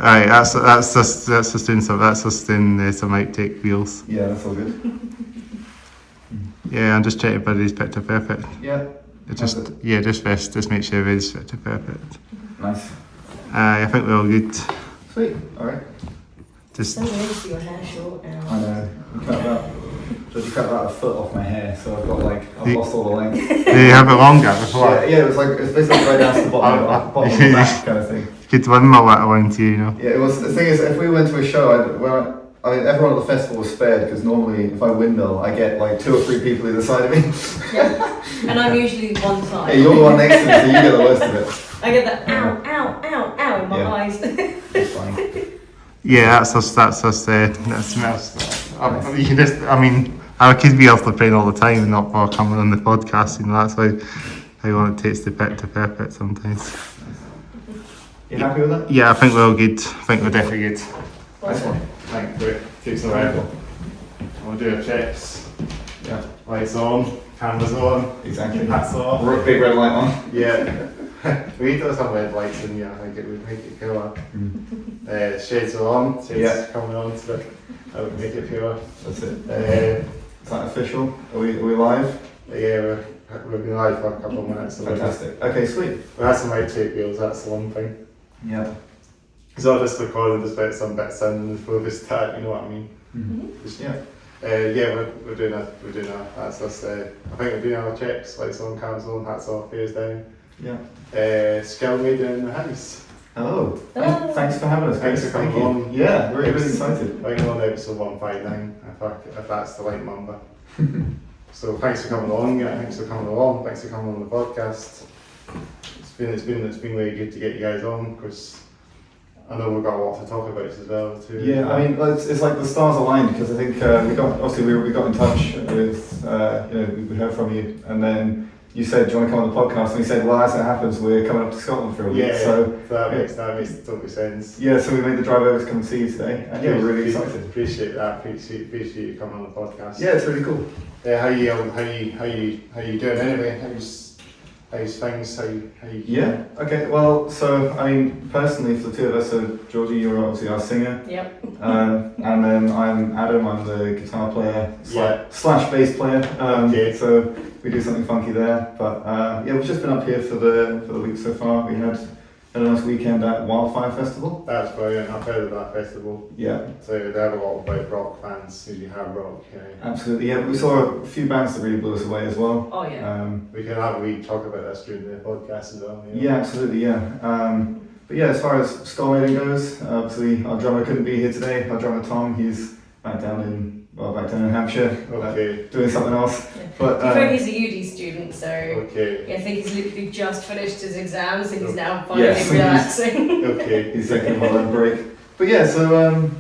Aye, that's just doing some outtake wheels. Yeah, that's all good. Yeah, I'm just checking everybody's picture perfect. Yeah. Just make sure everybody's picture perfect. Nice. Aye, I think we're all good. Sweet. All right. Just. So nice, your hair short now. I know. You cut about a foot off my hair, so I've lost all the length. Did you have it longer before? Yeah, it's basically right down to the bottom of the back kind of thing. Good one, my little one too, you know. Yeah, it was. The thing is, if we went to a show, everyone at the festival was spared because normally if I windmill, I get like 2 or 3 people either side of me. Yeah, and I'm usually one side. Yeah, you're the one next to me, so you get the worst of it. I get that ow, ow, ow, ow in my eyes. It's fine. Yeah, that's us. You can just. I mean, our kids be off the plane all the time and not for coming on the podcast. You know, that's how long it takes to perfect sometimes. You happy with that? Yeah, I think we're all good. I think we're definitely good. Nice one. Thank you. Takes a while. We'll do our checks. Yeah. Lights on, cameras on. Exactly. Hats on. Big red light on. Yeah. We need to have some red lights in here. I think it would make it cooler. Shades are on. Shades coming on, so that would make it pure. That's it. Is that official? Are we live? Yeah, we've been live for a couple of minutes. So fantastic. Okay, sweet. We had some outtake wheels. That's the one thing. Yeah. So I'll just record just about some bits in before we start. You know what I mean? Mm-hmm. Just, we're doing that. That's us. I think we're doing our checks. Lights on, cameras on, hats off, ears down. Yeah. Skullmaiden in the house. Oh, thanks for having us. Thanks for coming on. Yeah, we're really excited. Going on episode 159, if that's the right number. So thanks for coming on. Yeah, thanks for coming along. Thanks for coming on the podcast. It's been really good to get you guys on because I know we've got a lot to talk about as well too. Yeah, I mean, it's like the stars aligned because I think we got in touch with we heard from you, and then you said, do you want to come on the podcast? And we said, well, as it happens, we're coming up to Scotland for a week. Yeah, so that makes total sense. Yeah, so we made the drive over to come and see you today, and we're really excited. Appreciate that. Appreciate you coming on the podcast. Yeah, it's really cool. How you doing anyway? How's things? How you? Yeah. Okay. Well, so I mean, personally, for the two of us, so Georgie, you're obviously our singer. Yep. And then I'm Adam. I'm the guitar player slash bass player. Okay. So we do something funky there. But we've just been up here for the week so far. We had a nice weekend at Wildfire Festival. That's brilliant. I've heard of that festival. Yeah. So they have a lot of rock fans, usually hard rock. Absolutely. Yeah. We saw a few bands that really blew us away as well. Oh yeah. We can talk about this during the podcast as well. Yeah, absolutely. Yeah. But yeah, as far as Skullmaiden goes, obviously our drummer couldn't be here today. Our drummer Tom, he's back down in Hampshire, doing something else. Yeah. But he's a UD student, so I think he's literally just finished his exams and he's now finally relaxing. He's taking a holiday break. But yeah, so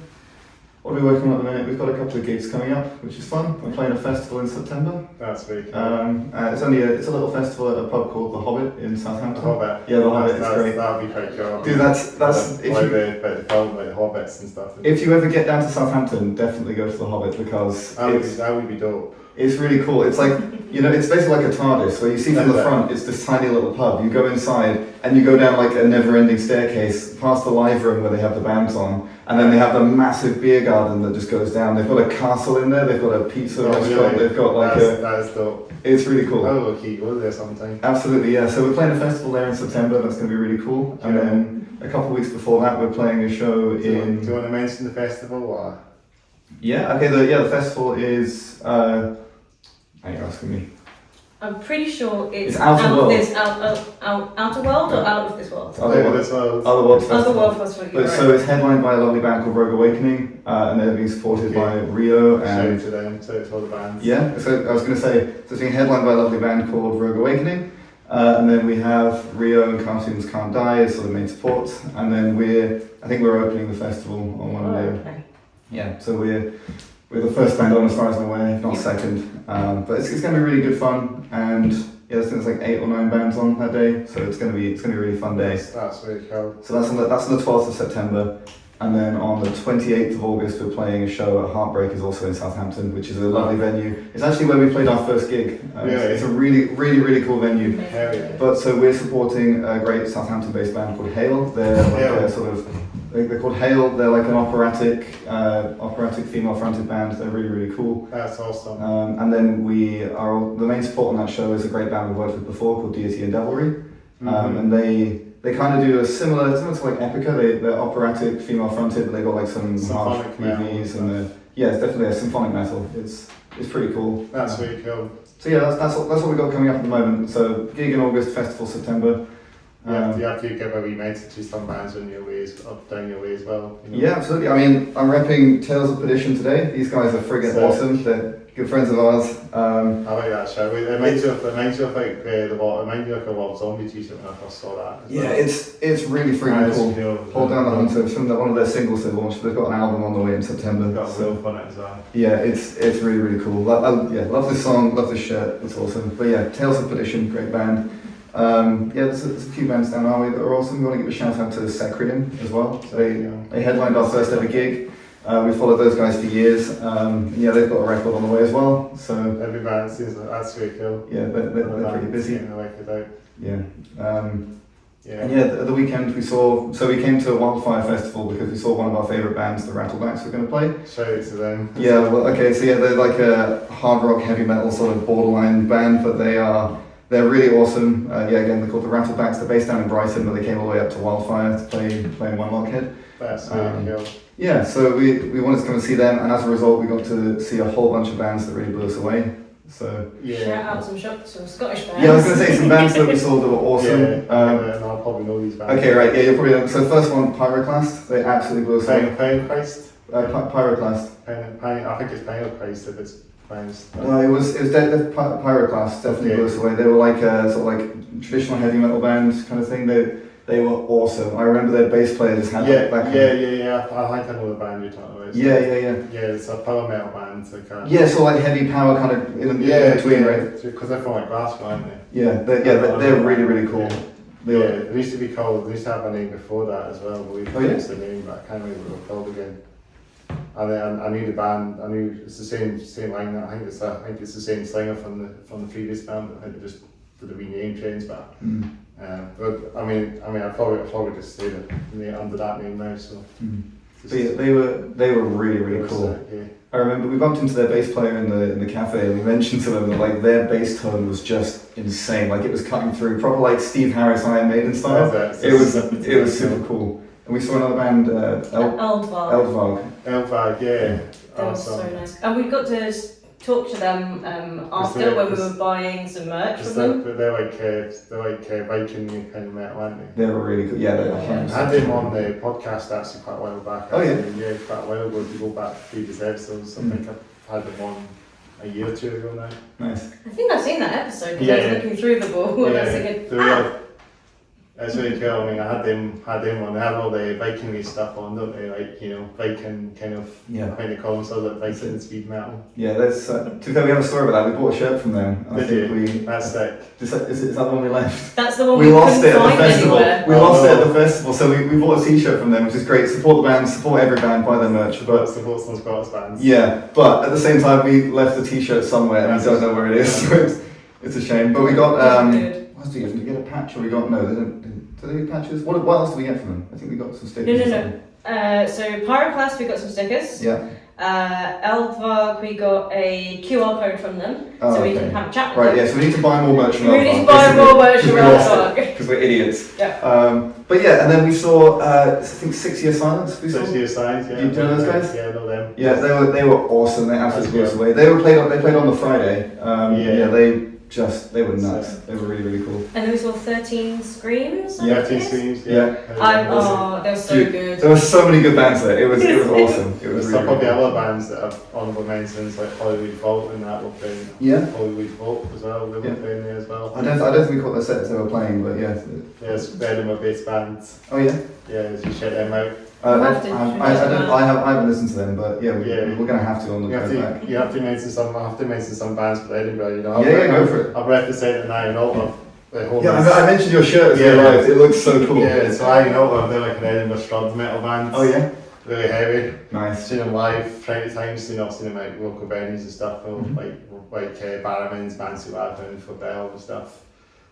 what are we working on at the minute? We've got a couple of gigs coming up, which is fun. We're playing a festival in September. That's very cool. It's a little festival at a pub called The Hobbit in Southampton. The Hobbit. Yeah, The Hobbit is great. That'd be quite cool. Dude, that's the film like the Hobbits and stuff. If you ever get down to Southampton, definitely go to The Hobbit because that would be dope. It's really cool. It's like, it's basically like a TARDIS where you see from the front, it's this tiny little pub. You go inside and you go down like a never-ending staircase past the live room where they have the bands on, and then they have the massive beer garden that just goes down. They've got a castle in there. They've got a pizza restaurant. They've got that is dope. It's really cool. I'll go there sometime. Absolutely, yeah. So we're playing a festival there in September. That's going to be really cool. And then a couple of weeks before that, we're playing a show in. Do you want to mention the festival or? Yeah. Okay. The festival is. Are you asking me? I'm pretty sure it's Outer World. Outer World or Out of This World? Other World Festival. Other World Festival. So it's headlined by a lovely band called Rogue Awakening, and they're being supported by Rio and. Shout to them, to all the bands. Yeah. So I was going to say, so it's being headlined by a lovely band called Rogue Awakening, and then we have Rio and Cartoons Can't Die as sort of main support, and then I think we're opening the festival on one of the. Okay. Yeah. So we're the first band on as far as I'm aware, if not second. But it's going to be really good fun, and I think there's like 8 or 9 bands on that day, so it's going to be a really fun day. That's really cool. So that's on the 12th of September, and then on the 28th of August we're playing a show at Heartbreakers also in Southampton, which is a lovely venue. It's actually where we played our first gig. It's a really, really, really cool venue. Yeah. But so we're supporting a great Southampton-based band called Hale. They're like a sort of They're called Hail. They're like an operatic female fronted band. They're really, really cool. That's awesome. And then the main support on that show is a great band we've worked with before called Deity and Devilry. And they kind of do a similar to like Epica. They're operatic, female fronted, but they got like some harsh movies and it's definitely a symphonic metal. It's pretty cool. That's really cool. So yeah, that's what we got coming up at the moment. So gig in August, festival September. You have to give a wee message to some bands on your ways, up down your way as well. You know? Yeah, absolutely. I mean, I'm repping Tales of Perdition today. These guys are friggin' awesome. They're good friends of ours. I like that show. It reminds you of like a Rob Zombie t-shirt when I first saw that. Yeah, it's really friggin' cool. Hold Down the Hunter. It's from one of their singles they launched. They've got an album on the way in September. Got a riff on it as well. Yeah, it's really, really cool. Love this song, love this shirt. It's awesome. But yeah, Tales of Perdition, great band. There's a few bands down our way that are awesome. We want to give a shout out to Sacridium as well. So they headlined our first ever gig. We followed those guys for years. They've got a record on the way as well. So every band seems like that's really cool. Yeah, they're pretty busy. Yeah. At the weekend we came to a Wildfire festival because we saw one of our favourite bands, the Rattlebacks, were going to play. Shout out to them. Yeah, well, okay, so they're like a hard rock, heavy metal sort of borderline band, but they're really awesome. Again, they're called the Rattlebacks. They're based down in Brighton, but they came all the way up to Wildfire to play in One Lockhead. That's really cool. Yeah, so we wanted to come and see them, and as a result, we got to see a whole bunch of bands that really blew us away. So shout out some Scottish bands. Yeah, I was going to say some bands that we saw that were awesome. And I'll probably know these bands. Okay, right. Yeah, you'll probably know. So first one, Pyroclast. They absolutely blew us away. Pyroclast. Pyroclast. I think it's Pyroclast if it's pronounced. No, it was Pyroclast. Definitely blew us away. They were like a sort of like traditional heavy metal band kind of thing. They were awesome. I remember their bass player just had that kind of... I think I know the band you're talking about. Yeah. Yeah, it's a power metal band. So like heavy power kind of in between, right? Because they're from like Glasgow, aren't they? Yeah, they're really, really cool. They used to be called, they used to have a name before that as well, but we changed the name, but I can't remember what they were called again. And then I knew the band, I knew it's the same line, I think it's the same singer from the previous band, but I think they just did the rename change back. But I mean, I probably just stayed under that name now. So. But yeah, they were really, really cool. I remember we bumped into their bass player in the cafe, and we mentioned to them that like their bass tone was just insane. Like it was cutting through, proper like Steve Harris Iron Maiden style. It was super cool. And we saw another band, Eldvarg. Yeah. That was so nice. And we got to talk to them after when we were buying some merch from them. But they're like Viking kind of metal, aren't they? They were really good. Yeah, they were. I had them on the podcast actually quite a while back. Oh yeah? Yeah, quite a while ago. If you go back to previous episodes, I think I've had them on a year or two ago now. Nice. I think I've seen that episode because I was looking through the ball and I was thinking, That's really cool. I mean, I had them on. They had all the Viking stuff on, don't they? Like, Viking kind of call themselves like Viking speed metal. Yeah, there's. To be fair, we have a story about that. We bought a shirt from them. And That's sick. Is that the one we left? That's the one we lost it at the festival. Anywhere. We lost it at the festival, so we bought a t-shirt from them, which is great. Support the band, support every band, buy their merch. Support some Scottish bands. Yeah, but at the same time, we left the t-shirt somewhere and we don't know where it is. So it's a shame. But we got. What else did we get? Did we get a patch or we got no? They didn't. Do they get patches? What else did we get from them? I think we got some stickers. No. So Pyroclast, we got some stickers. Yeah. Eldvarg, we got a QR code from them, so we can have a chat with them. Right, yeah, so we need to buy more merch from Eldvarg. We need to buy more merch from Eldvarg. Because we're idiots. Yeah. But yeah, and then we saw, I think 6 Year Silence. 6 Year Silence, yeah. Do you know those guys? Yeah, I know them. Yeah, they were awesome. They absolutely blew us away. They played on the Friday. They were nuts. They were really, really cool. And then we saw 13 Screams. 13 Screams, they were so good. There were so many good bands there. It was awesome. It was really probably cool. other bands that have honourable mentions like Hollywood Vault and that were playing. Yeah. Hollywood Vault as well. They were playing there as well. I don't think we caught the sets they were playing, but yeah. Yes, they're my bass bands. Oh yeah. Yeah, you check them out. I haven't listened to them, but we're going to have to on the way back. You have to mention some bands for Edinburgh, go for it. I've represented an Iron Altar. I mentioned your shirt as we arrived. It looks so cool. Yeah, so Iron Altar, they're like an Edinburgh Strud metal band. Oh yeah? Really heavy. Nice. Seen them live plenty of times, seen them at local venues and stuff, like Barrowman's, Bancy Lavin, for Bell and stuff.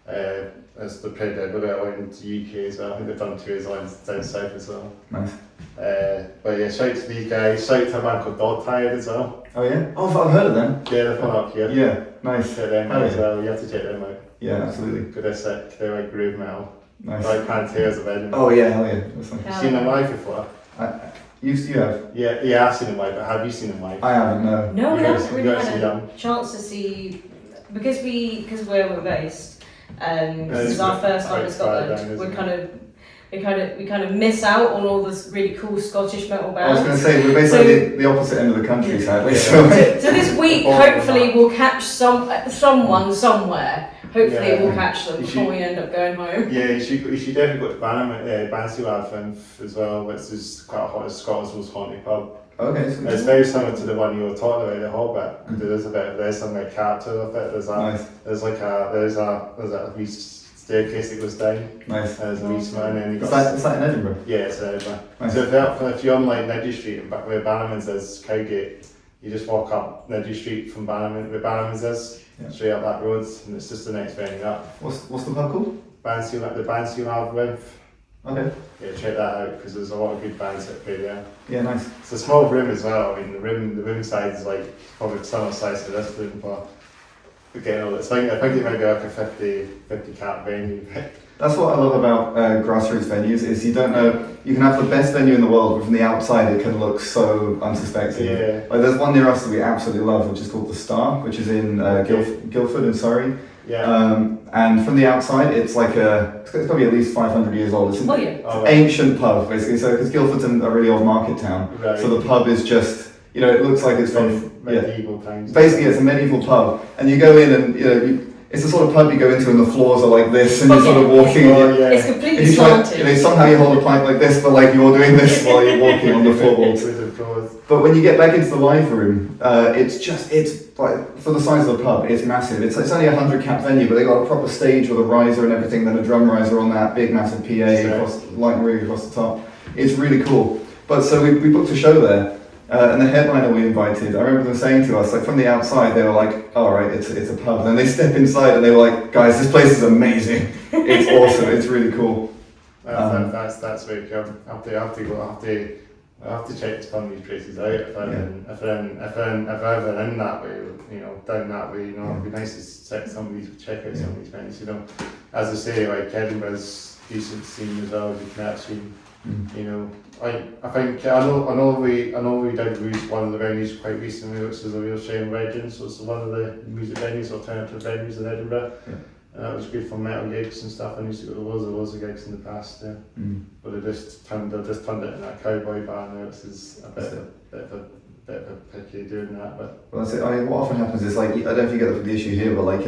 As they played everywhere in the UK as well. I think they've done tours down south as well. Nice. But yeah, shout out to these guys. Shout out to a band called Dog Tired as well. Oh yeah? Oh, I've heard of them. Yeah, they're from up here. Yeah, nice. Check them out as well. You have to check them out. Yeah, absolutely. Good, they're sick. They're like groove metal. Nice. Like Panteras of Edinburgh. Oh yeah, hell yeah. That's nice. Have you seen them live before? You have? Yeah, I've seen them live, but have you seen them live? I haven't, no. No, we You guys- haven't you really guys see had a them? chance to see because where we're based. This is Yeah, our first time in outside then, Scotland. isn't We kind of miss out on all this really cool Scottish metal I was bands. going to say, we're basically the opposite end of the country, sadly. Yeah. So. So this week, hopefully, we'll catch someone somewhere. Hopefully, Yeah. we'll catch them You before should- we end up going home. Yeah, you should definitely go to Banshee as well, which is quite a hot, Scotland's most haunted pub. Okay, so It's very similar to the one you were talking about, the Hobbit. There's some like character of it. nice, There's a wee staircase that goes down. nice. There's a wee smell, and then you Is got. that in Edinburgh? Yeah, it's Edinburgh. Nice. So if you're on like Nidgy Street and where Bannerman's is, Cowgate, you just walk up Nidgy Street from Bannerman, where Bannerman's is, Yeah. straight up that road, and it's just the next venue up. What's the pub called? The Banshee Labyrinth. Okay. Yeah, check that out because there's a lot of good bands that play there. Yeah, nice. It's a small room as well. I mean, the room size is like probably similar size to this room, but again, I think it might be like a 50 cap venue. That's what I love about grassroots venues is you don't know, you can have the best venue in the world, but from the outside it can look so unsuspecting. Yeah. Like there's one near us that we absolutely love, which is called The Star, which is in Guildford in Surrey. Yeah. And from the outside, it's like it's got to be at least 500 years old. It's an Oh yeah. ancient pub, basically. So because Guildford's a really old market town, Right. so the pub is just, it looks like it's from medieval times. Basically, it's a medieval pub, and you go in and it's the sort of pub you go into and the floors are like this, and you're sort of walking. Oh, yeah. It's completely You try, slanted. somehow you hold a plank like this, but like you're doing this while you're walking on the floorboards. But when you get back into the live room, it's like for the size of the pub, it's massive. It's only 100 cap venue, but they got a proper stage with a riser and everything, then a drum riser on that big massive PA, lighting rig across the top. It's really cool. But so we booked a show there, and the headliner we invited, I remember them saying to us, like from the outside, they were like, "All right, it's a pub." And then they step inside and they were like, "Guys, this place is amazing. It's awesome. It's really cool." That's very cool. I have to check some of these places out if I'm ever in that way, down that way, it'd be nice to check out some of these venues, As I say, like Edinburgh's decent scene as well, you can actually, I know we did lose one of the venues quite recently, which is a real shame, Regin, so it's one of the music venues, alternative venues in Edinburgh. Yeah. And that was good for metal gigs and stuff. I used to go to loads of gigs in the past, but they just turned it into a cowboy band now, which is a bit of a picky doing that. But Well, that's it. I mean, what often happens is like, I don't know if you get the issue here, but like,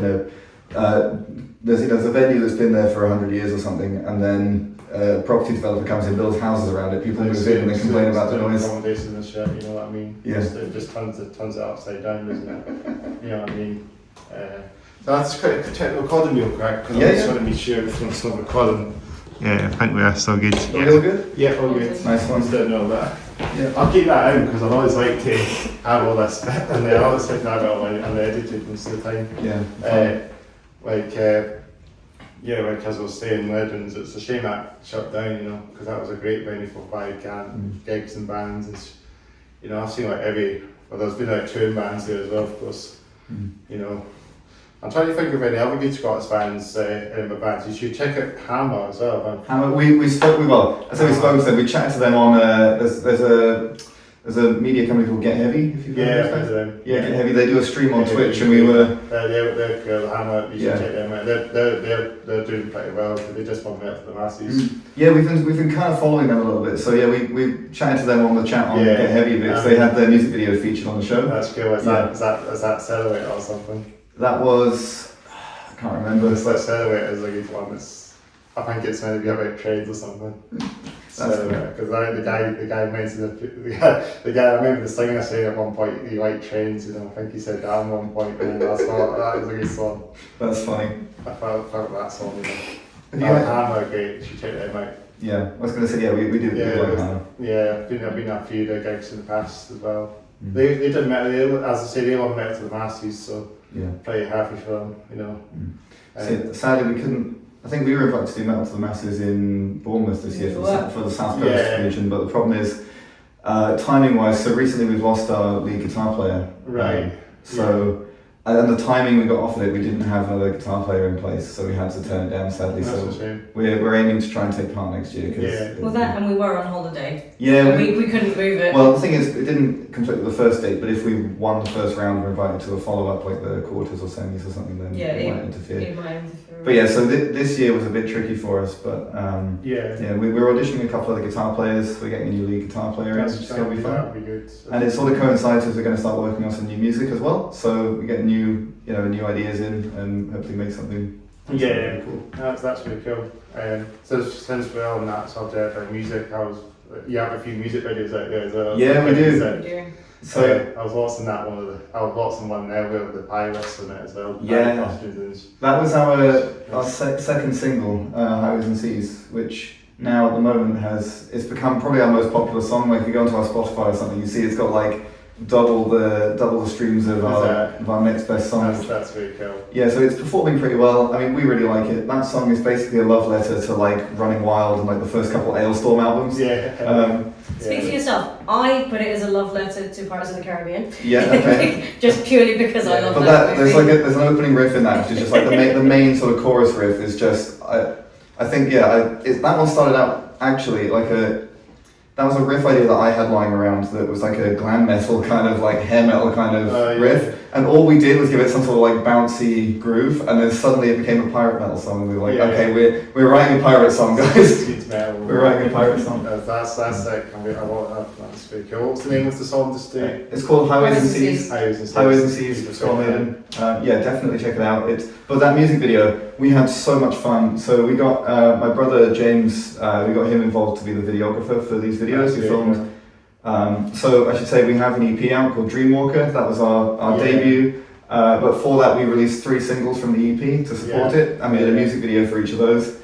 there's a venue that's been there for 100 years or something, and then a property developer comes in, builds houses around it, people move in and they complain about the noise. Accommodation and shit, you know what I mean? Yeah. It just turns it upside down, doesn't it? You know what I mean? So that's quite a check the recording real quick, because I just want to be sure everything's still recording. Yeah, I think we're still good. Are we all good? Yeah, all good. Nice one. Just don't know that. Yeah. I'll keep that in because I always like to have all this bit and then I always think that about and the edited most of the time. Yeah. Like as I was saying, Legends, it's a shame that shut down, because that was a great venue for live gigs and bands. And, I've seen there's been like touring bands there as well, of course. I'm trying to think of any other good Scots bands, Edinburgh bands. You should check out Hammer as well. Hammer, we spoke to them, we chatted to them on, there's a media company called Get Heavy, if you've heard of them. Yeah, Get Heavy, they do a stream on Twitch and we were... They're cool, Hammer, you should check them out. They're doing pretty well, because they just want out to the masses. Yeah, we've been kind of following them a little bit, so yeah, we chatted to them on the chat on Get Heavy bits, they had their music video featured on the show. That's cool, is that Silhouette or something? That was... I can't remember. It's like Silhouette is a good one, I think it's meant to be about trades or something. Because the guy mentioned the guy. I remember the singer saying at one point he liked trains. I think he said that at one point. And I thought that was a good song. That's funny. I felt that song. Hammer, great. You should check them out. Yeah, I was going to say we do like Hammer. Yeah, I've been at a few of their gigs in the past as well. They did metal. As I say, they love metal to the masses. So pretty happy for them. Sadly, we couldn't I think we were invited to do Metal to the Masses in Bournemouth this year for the South Coast region, but the problem is timing wise. So recently we've lost our lead guitar player. Right. So. And the timing we got offered it, we didn't have another guitar player in place, so we had to turn it down sadly. That's so a shame. we're aiming to try and take part next year. And we were on holiday. Yeah. So we couldn't move it. Well, the thing is, it didn't conflict with the first date, but if we won the first round and were invited to a follow-up, like the quarters or semis or something, then it might interfere. It might interfere. But yeah, so this year was a bit tricky for us, but we were auditioning a couple of the guitar players. We're getting a new lead guitar player in, which is going to be fun. That'll be good. So. And it sort of coincides with we're going to start working on some new music as well. So we get new ideas in and hopefully make something. Yeah, cool. That's really cool. So since we're on that subject of music, you have a few music videos out there as well. Yeah, we do. So I was watching I was watching one now with the Pirates in it as well. Yeah, that was our second single, Highways and Seas, which now at the moment it's become probably our most popular song. Like if you go onto our Spotify or something, you see it's got like double the streams of our next best song. That's really cool. Yeah, so it's performing pretty well. I mean, we really like it. That song is basically a love letter to like Running Wild and like the first couple Ailstorm albums. Yeah. Speak for yourself. I put it as a love letter to Pirates of the Caribbean. Yeah, okay. Just purely because I love but that movie. There's an opening riff in that, which is just like the main sort of chorus riff is just I think that one started out actually that was a riff idea that I had lying around that was like a glam metal kind of like hair metal kind of riff, and all we did was give it some sort of like bouncy groove, and then suddenly it became a pirate metal song. And we were like, okay, we're writing a pirate song, guys. We're writing a pirate song. That's sick. That's pretty cool. What's the name of the song? It's called Highways and Seas. Highways and Seas. Skullmaiden. Yeah, definitely check it out. But that music video, we had so much fun. So we got my brother James. We got him involved to be the videographer for these videos. We filmed. So I should say we have an EP out called Dreamwalker. That was our debut. But for that we released 3 singles from the EP to support it. I made a music video for each of those.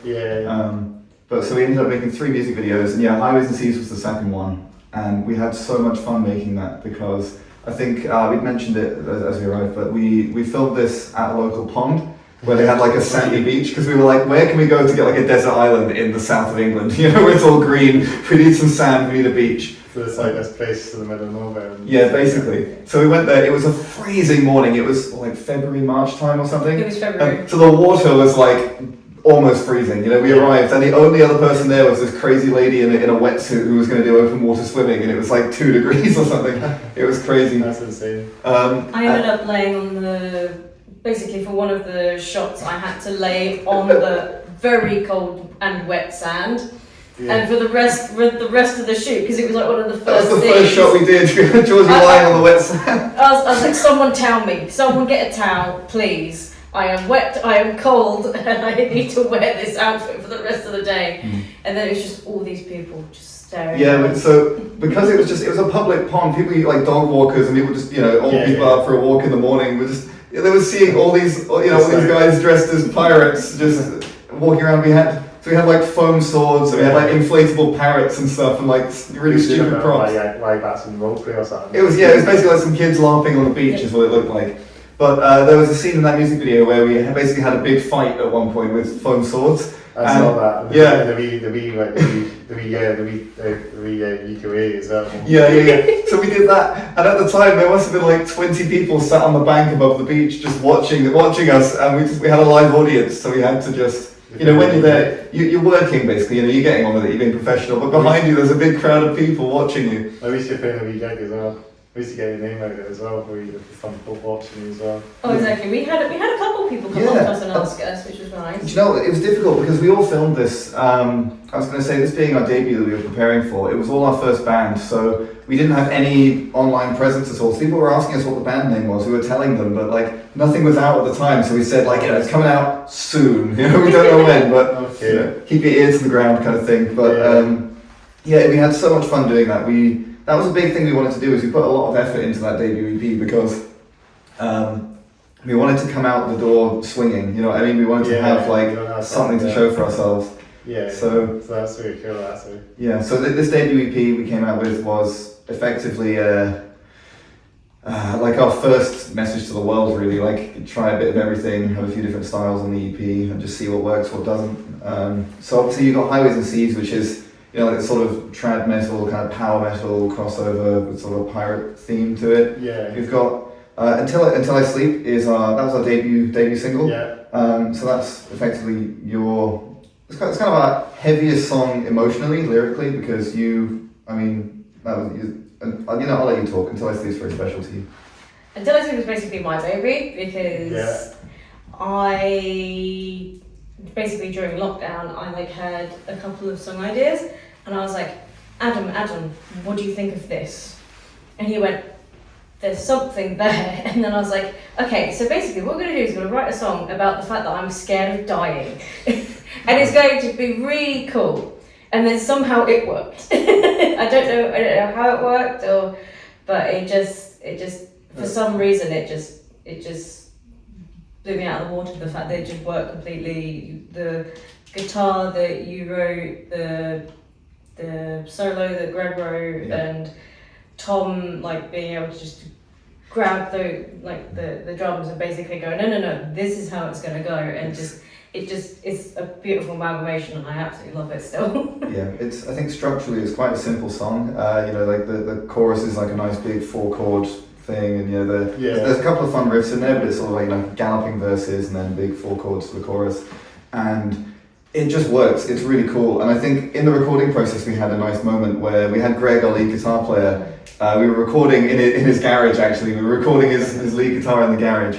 But so we ended up making 3 music videos, and Highways and Seas was the second one. And we had so much fun making that because I think we'd mentioned it as we arrived, but we filmed this at a local pond where they had like a sandy beach, because we were like, where can we go to get like a desert island in the south of England? You know, where it's all green, we need some sand, we need a beach. So it's like this place to the middle of nowhere. Yeah, basically. So we went there, it was a freezing morning, it was like February, March time or something. It was February. So the water was like almost freezing. You know, we arrived and the only other person there was this crazy lady in a wetsuit who was going to do open water swimming, and it was like 2 degrees or something. It was crazy. That's insane. I ended up laying on basically for one of the shots I had to lay on the very cold and wet sand. Yeah. And for the rest of the shoot, because it was like one of the first That was the things. first shot we did. George lying on the wet sand. I was like, someone towel me. Someone get a towel, please. I am wet, I am cold, and I need to wear this outfit for the rest of the day. And then it was just all these people just staring. Yeah, but so because it was a public pond, people like dog walkers and people just old people out for a walk in the morning. They were seeing all these all these guys dressed as pirates just walking around. We had like foam swords, and we had like inflatable parrots and stuff, and like really stupid props. Like that's in roleplay or something. It was basically like some kids laughing on the beach is what it looked like. But there was a scene in that music video where we basically had a big fight at one point with foam swords. I saw that. The wee ukulele as well. Yeah. So we did that, and at the time there must have been like 20 people sat on the bank above the beach just watching us, and we had a live audience, so we had to just. When you're there, you're working basically, you're getting on with it, you're being professional, but behind you there's a big crowd of people watching you. At least you're playing a wee gig as well. We used to get your name out there as well, for some people watching you as well. Oh, exactly. We had a couple of people come up to us and ask us, which was nice. Do you know, it was difficult because we all filmed this. I was going to say, this being our debut that we were preparing for, it was all our first band, so we didn't have any online presence at all. So people were asking us what the band name was, we were telling them, but like nothing was out at the time, so we said it's coming out soon. We don't know when, but keep your ears to the ground kind of thing. But we had so much fun doing that. That was a big thing we wanted to do, is we put a lot of effort into that debut EP because we wanted to come out the door swinging, you know what I mean? We wanted to have something to show for ourselves. Yeah, so that's really cool, actually. Yeah, so this debut EP we came out with was effectively like our first message to the world, really. Like, try a bit of everything, have a few different styles on the EP, and just see what works, what doesn't. So obviously you've got Highways and Seas, which is, you know, like sort of trad metal, kind of power metal crossover with sort of a pirate theme to it. Yeah. You've got Until I Sleep is that was our debut single. Yeah. So that's effectively it's kind of our heaviest song emotionally, lyrically, because I'll let you talk. Until I Sleep is very special to you. Until I Sleep was basically my baby because I basically during lockdown I had a couple of song ideas and I was like, Adam, what do you think of this? And he went, there's something there. And then I was like, okay, so basically what we're going to do is we're going to write a song about the fact that I'm scared of dying. And it's going to be really cool. And then somehow it worked. I don't know how it worked, but it just for some reason it just blew me out of the water. The fact that it just worked completely. The guitar that you wrote, the solo that Greg wrote, and Tom like being able to just grab the drums and basically go, no, this is how it's gonna go, and it's a beautiful amalgamation, and I absolutely love it still. Yeah, I think structurally it's quite a simple song. Like the chorus is like a nice big 4-chord thing, and there's a couple of fun riffs in there, but it's sort of like galloping verses and then big 4 chords for the chorus, and it just works. It's really cool. And I think in the recording process we had a nice moment where we had Greg, our lead guitar player. We were recording in his garage. Actually, we were recording his lead guitar in the garage,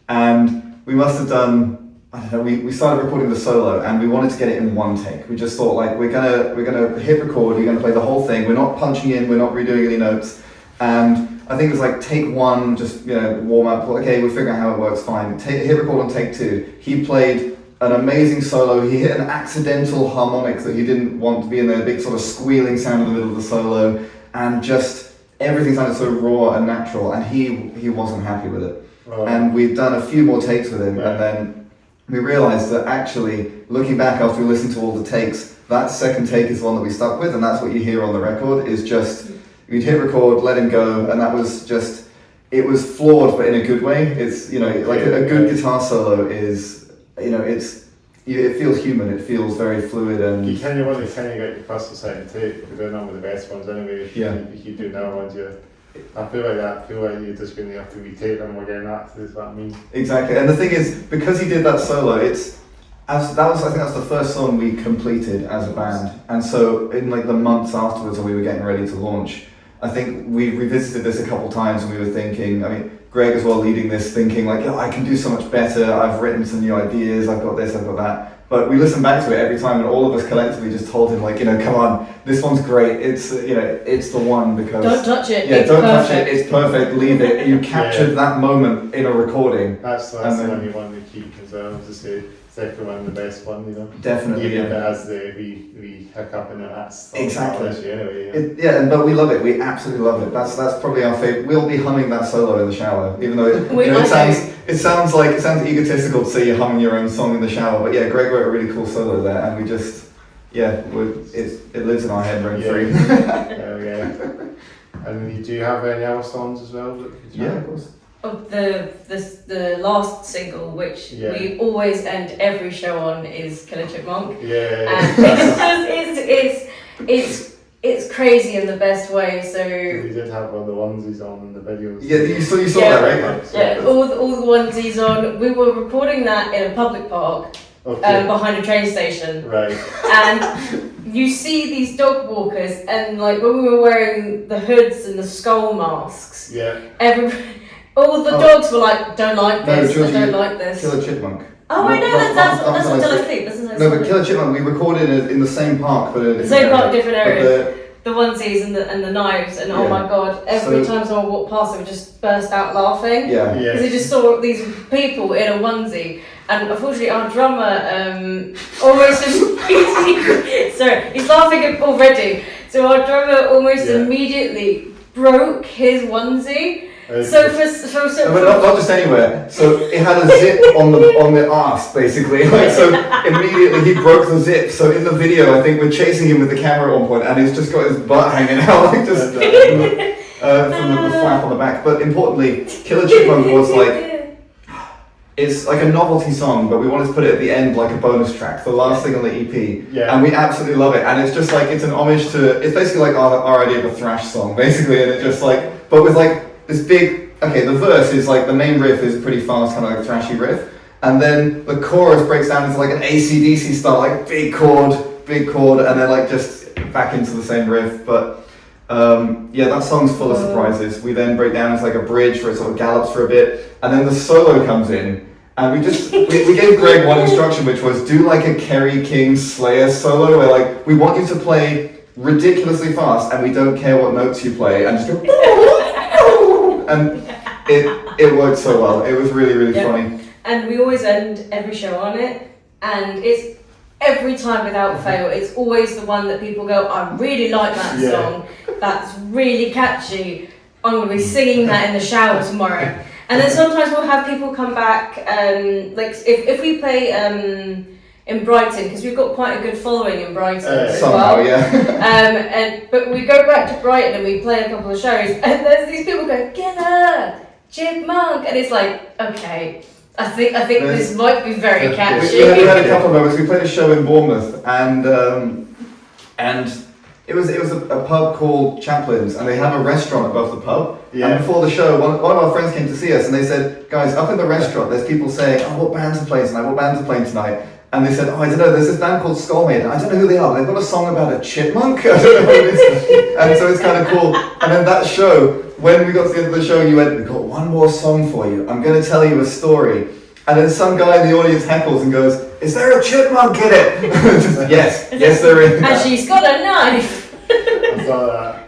and we must have done, I don't know, we started recording the solo and we wanted to get it in one take. We just thought like, we're gonna hit record, we're gonna play the whole thing, we're not punching in, we're not redoing any notes. And I think it was like take 1, just warm up, okay, we're figuring out how it works, fine. Hit record on take 2. He played an amazing solo, he hit an accidental harmonic that he didn't want to be in there, a big sort of squealing sound in the middle of the solo, and just everything sounded so raw and natural, and he wasn't happy with it. Right. And we'd done a few more takes with him, and then we realised that actually, looking back after we listened to all the takes, that second take is the one that we stuck with, and that's what you hear on the record, is just, we'd hit record, let him go, and that was just, it was flawed, but in a good way. It's, like a good guitar solo is, it feels human, it feels very fluid, and... You kind of want to get your first or second take, because they're not one of the best ones anyway. If you keep doing other ones, I feel like you're just going to have to retake them again. That's what I mean. Exactly, and the thing is, because he did that solo, I think that's the first song we completed as a band, and so in like the months afterwards when we were getting ready to launch, I think we revisited this a couple times and we were thinking, Greg as well leading this, thinking like, I can do so much better, I've written some new ideas, I've got this, I've got that. But we listened back to it every time, and all of us collectively just told him, come on, this one's great. It's it's the one, because don't touch it. Yeah, don't touch it. It's perfect. Leave it. You captured that moment in a recording. That's the one you want to keep as well. To say second one, the best one, Definitely. Even if it has the wee hiccup in it, that's exactly. Anyway. But we love it. We absolutely love it. That's probably our favorite. We'll be humming that solo in the shower, even though it sounds egotistical to say you're humming your own song in the shower. But yeah, Greg wrote a really cool solo there, and we just it lives in our head rent free. And do you have any other songs as well? Of course. Of the last single, which we always end every show on, is Killer Chipmunk. And it's crazy in the best way. So you did have all the onesies on in the videos. Yeah, you saw that, right? Yeah, all the onesies on. We were recording that in a public park. Okay. Behind a train station. Right. And you see these dog walkers, and like when we were wearing the hoods and the skull masks, all the dogs were like, don't like this, I don't like this. Killer Chipmunk. Oh, I know, that's Until I Sleep. No, but Killer Chipmunk, we recorded it in the same park, but in a different area. The onesies and the knives, and oh my god, every time someone walked past, they would just burst out laughing. Yeah. Because they just saw these people in a onesie. And unfortunately, our drummer almost immediately... Sorry, he's laughing already. So our drummer almost immediately broke his onesie. So not just anywhere. So it had a zip on the arse, basically. So immediately he broke the zip. So in the video, I think we're chasing him with the camera at one point, and he's just got his butt hanging out, from the flap on the back. But importantly, Killer Chipmunk was like, it's like a novelty song, but we wanted to put it at the end like a bonus track, the last thing on the EP. Yeah. And we absolutely love it. And it's just like, it's an homage to, it's basically like our idea of a thrash song, basically. And it's just like, but with like this big, okay, the verse is like, the main riff is pretty fast, kind of like thrashy riff. And then the chorus breaks down into like an AC/DC style, like big chord, and then like just back into the same riff. But yeah, that song's full of surprises. We then break down into like a bridge where it sort of gallops for a bit, and then the solo comes in. And we gave Greg one instruction, which was do like a Kerry King Slayer solo, where like, we want you to play ridiculously fast, and we don't care what notes you play, and just go, and it worked so well. It was really, really funny. And we always end every show on it, and it's every time without fail, it's always the one that people go, I really like that song, that's really catchy, I'm going to be singing that in the shower tomorrow. And then sometimes we'll have people come back, like if we play in Brighton, because we've got quite a good following in Brighton as somehow, well. Yeah. But we go back to Brighton and we play a couple of shows, and there's these people go, Killer Chipmunk, and it's like, okay, I think this might be very catchy. We had a couple of moments. We played a show in Bournemouth, and it was a pub called Chaplin's, and they have a restaurant above the pub. Yeah. And before the show, one of our friends came to see us, and they said, guys, up in the restaurant, there's people saying, oh, what bands are playing tonight? What bands are playing tonight? And they said, oh, I don't know, there's this band called Skullmaiden. I don't know who they are, but they've got a song about a chipmunk. I don't know what it is. And so it's kind of cool. And then that show, when we got to the end of the show, you went, we've got one more song for you. I'm going to tell you a story. And then some guy in the audience heckles and goes, is there a chipmunk in it? Yes, there is. And she's got a knife. I saw that.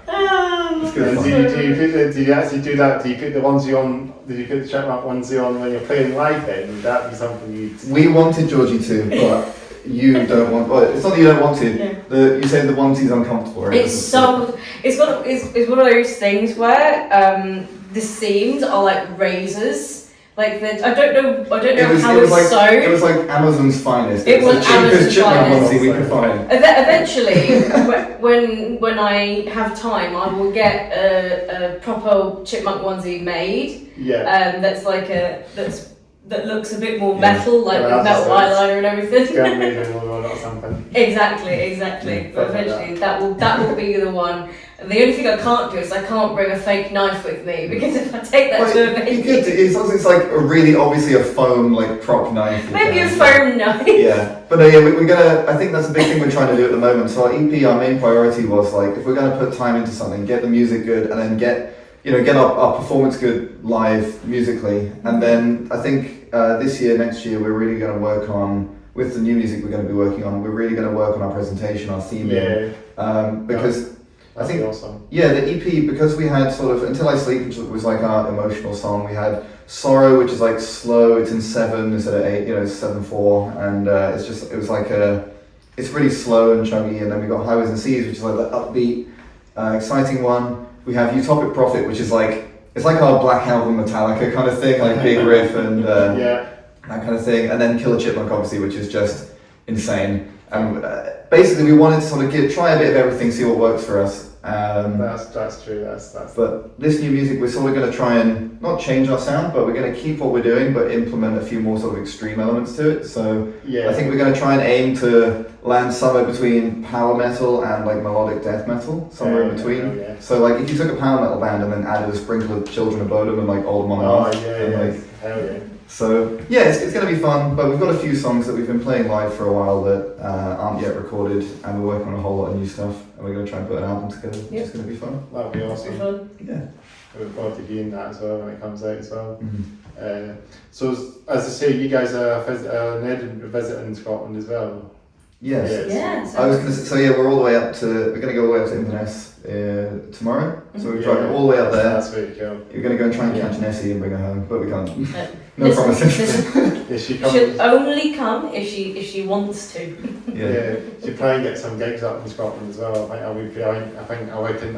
It's good fun. Do you actually do that? Do you put the onesie on? Did you put the Chipmunk onesie on when you're playing live? Then would that be something you? We wanted Georgie to, but you don't want. Well, it's not that you don't want to. Yeah. You say the onesie's uncomfortable. Right? It's one of those things where the seams are like razors. Like I don't know how it's sewn. It was like Amazon's finest. It was the cheapest Amazon's chipmunk finest. onesie we could find. Eventually, when I have time, I will get a proper chipmunk onesie made. Yeah. That's like that looks a bit more metal, like with metal eyeliner and everything. Or something. Exactly. But eventually, that will be the one. And the only thing I can't do is I can't bring a fake knife with me, because if I take that to a venue, you could. As long as it's like obviously a foam like prop knife. Maybe a foam knife. Yeah, but we're gonna. I think that's a big thing we're trying to do at the moment. So our EP, our main priority was like, if we're gonna put time into something, get the music good, and then get our performance good live musically. And then I think next year, we're really gonna work on, with the new music we're gonna be working on, we're really gonna work on our presentation, our theming, because. I think, awesome. Yeah, the EP, because we had sort of Until I Sleep, which was like our emotional song, we had Sorrow, which is like slow, it's in 7 instead of 8, it's 7/4, and it's really slow and chunky. And then we got Highways and Seas, which is like the upbeat, exciting one. We have Utopic Prophet, which is it's like our Black Album Metallica kind of thing, like big riff and that kind of thing. And then Killer Chipmunk, obviously, which is just insane. Basically, we wanted to sort of try a bit of everything, see what works for us. That's true. That's. But this new music, we're sort of going to try and not change our sound, but we're going to keep what we're doing, but implement a few more sort of extreme elements to it. So I think we're going to try and aim to land somewhere between power metal and like melodic death metal, somewhere in between. So like if you took a power metal band and then added a sprinkle of Children of Bodom and like Old Monarch. Hell yeah. So yeah, it's going to be fun, but we've got a few songs that we've been playing live for a while that aren't yet recorded, and we're working on a whole lot of new stuff, and we're going to try and put an album together, which is going to be fun. That'll be awesome. Yeah. I look forward to hearing that as well when it comes out as well. Mm-hmm. So as I say, you guys are visiting Scotland as well. Yes. Yeah. I was going to say, we're all the way up to. We're going to go all the way up to Inverness tomorrow. So we're driving all the way up there. That's really cool. You're going to go and try and catch Nessie and bring her home, but we can't. No Listen, promises. She'll only come if she wants to. Yeah. She'll try and get some gigs up in Scotland as well. I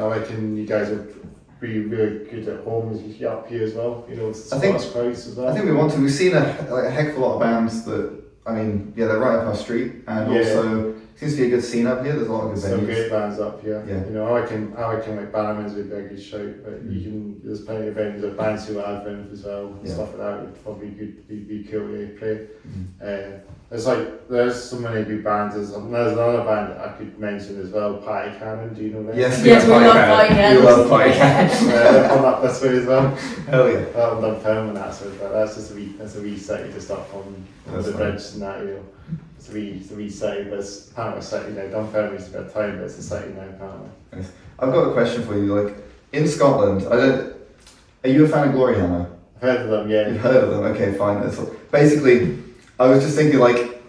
reckon you guys would be really good at home as you get up here as well. It's Scottish crowds as well. I think we want to. We've seen a heck of a lot of bands that. I mean, they're right up our street, and also seems to be a good scene up here. There's a lot of good Some venues. great bands up here. Yeah. You know, I reckon like Bannerman's would be a good shout, but you can, there's plenty of venues of bands who have them as well, and Yeah. stuff like that would probably be cool to play. Mhm. There's so many good bands. There's another band that I could mention as well, Party Cannon. Do you know them? Yes, Yes, we love Party You Cannons. love Party Cannons. They're from up this way as well. Hell yeah. I've done film and that, so that's just a wee city just up from That's the fine. bridge and that, you know. It's a wee city, but it's apparently a city now. Dunfermline used to be a town, but it's a city now apparently. I've got a question for you. Like in Scotland, are you a fan of Gloryhammer? I've heard of them, yeah. You've heard of them? Okay, fine. Basically, I was just thinking, like,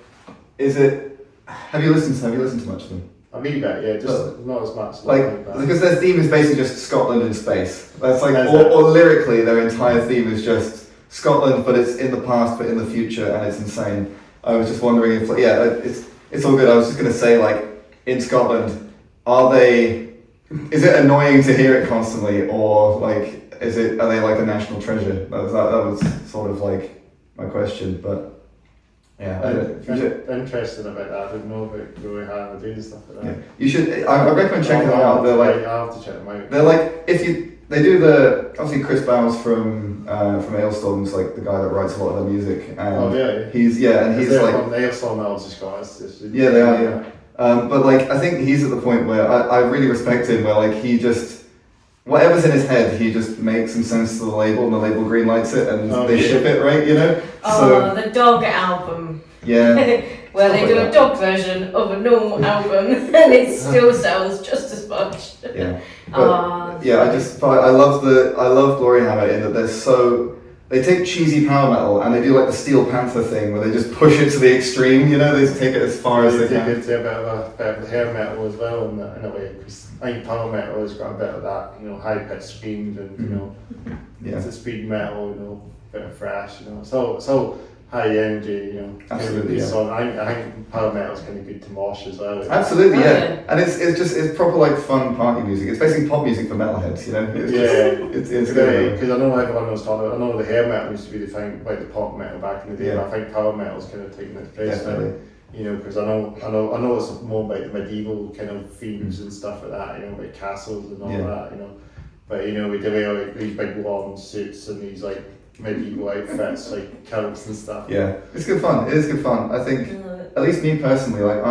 have you listened to much of them? A wee bit, yeah, just not as much. Like, that. because their theme is basically just Scotland in space. That's like, That's or lyrically, their entire theme is just Scotland, but it's in the past, but in the future, and it's insane. I was just wondering if, it's all good. I was just gonna say, like, in Scotland, is it annoying to hear it constantly, or like, are they like a national treasure? That was sort of like my question, but yeah. Interested about that. I didn't know about Glory Hammer doing stuff like that. Yeah. You should. I recommend checking them out. They're like, I'll have to check them out. they're like, they do obviously Chris Bowles from Ailstorm's like the guy that writes a lot of their music, and Oh, really? he's like, from the Ailstorm Melody Scott. yeah, they are, yeah. But like, I think he's at the point where I really respect him, where like he just, whatever's in his head, he just makes some sense to the label, and the label green lights it, and they ship it, right, you know? Oh, the Dog album. Yeah. Where they Stuff do like a dog version of a normal album, and it still sells just as much. Yeah. But, yeah, I love Gloryhammer in that they take cheesy power metal and they do like the Steel Panther thing where they just push it to the extreme, you know, they just take it as far as they They can. take it to a bit of the hair metal as well in a way, because I think power metal has got a bit of that, you know, high pitched screams and you know, Yeah. it's a speed metal, you know, a bit of thrash, you know, so high energy, you know. Absolutely, yeah. So I think power metal is kind of good to mosh as well. Absolutely, yeah. Yeah. And it's proper like fun party music. It's basically pop music for metalheads, you know. It's good. Because I know everyone knows talking about. I know the hair metal used to be the thing, like the pop metal back in the day. Yeah. But I think power metal's kind of taken its place now. Definitely. You know, because I know it's more about the medieval kind of themes and stuff like that. You know, like castles and all that. You know, but you know we do like these big long suits and these like medieval outfits, like kilts and stuff. Yeah, it's good fun. It is good fun. I think, at least me personally, like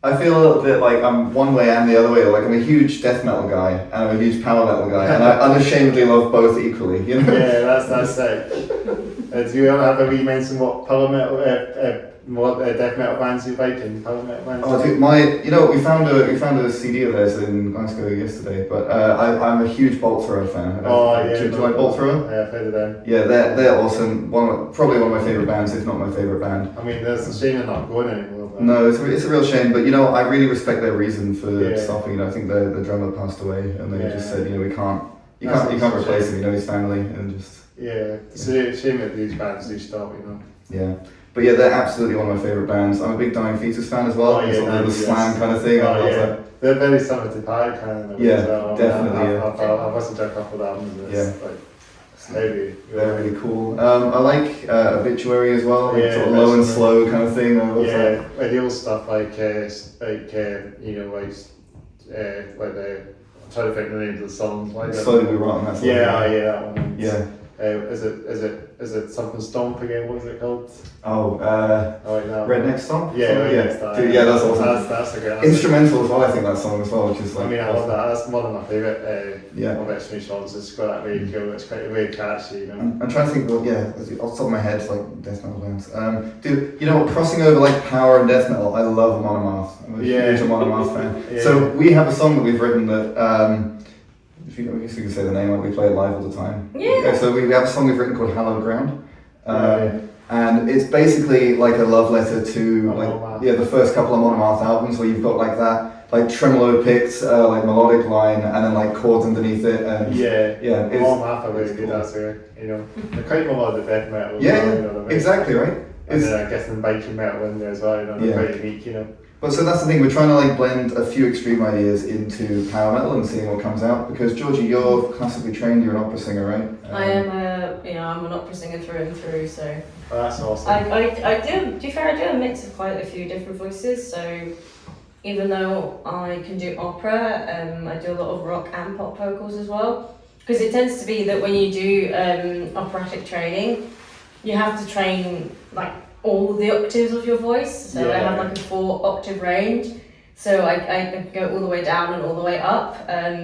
I feel a little bit like I'm one way and the other way. Like I'm a huge death metal guy and I'm a huge power metal guy, and I unashamedly love both equally. You know. Yeah, that's it. Do you ever have a wee mention what power metal, what death metal bands you like and power metal bands? Oh, dude, we found a CD of theirs in Glasgow yesterday, but I'm a huge Bolt Thrower fan. Do you like Bolt Thrower? Yeah, I've heard of them. Yeah, they're awesome. Probably one of my favourite bands, if not my favourite band. I mean, there's a shame they're not going anymore. But No, it's a real shame, but I really respect their reason for stopping. I think the drummer passed away, and they just said, we can't, you can't replace him. His family, and just it's a shame that these bands do stop. yeah. But yeah, they're absolutely one of my favourite bands. I'm a big Dying Fetus fan as well. Oh, yeah, it's the slam kind of thing. I love that. They're very similar to Party Cannon. Yeah, as well. definitely. I've listened to a couple of albums. And it's like, it's heavy. They're really cool. I like Obituary as well. Like sort of low and Obituary. slow kind of thing. I love that. Like the old stuff like I'm trying to think the names of the songs. Like Slowly We Rot. That's that one. Yeah. Is it something Stomp again? What is it called? Oh, Right now. Redneck Stomp? Yeah, Dude, yeah, that's awesome. That's a good. Instrumental as well, I think, that song as well, which is like... I mean, I love that. That's one of my favourite Yeah. songs. It's got that really cool. It's quite really catchy, I'm trying to think, off the top of my head, like death metal bands. Dude, crossing over like power and death metal, I love Monomath. I'm a huge Monomath fan. Yeah. So we have a song that we've written that, I guess we can say the name, like we play it live all the time. Yeah. So we have a song we've written called Hallowed Ground. And it's basically like a love letter to the first couple of Monomath albums where you've got like that like tremolo picked like melodic line and then like chords underneath it and Monomath are really good. That's they're quite a lot of the death metal. Exactly right. And then I guess the biking metal in there as well. They're quite unique. But so that's the thing, we're trying to like blend a few extreme ideas into power metal and seeing what comes out. Because Georgie, you're classically trained, you're an opera singer, right? I am I'm an opera singer through and through, so. Oh, that's awesome. I do a mix of quite a few different voices, so even though I can do opera, I do a lot of rock and pop vocals as well. Because it tends to be that when you do operatic training, you have to train like all the octaves of your voice. So I have like a 4-octave range. So I go all the way down and all the way up.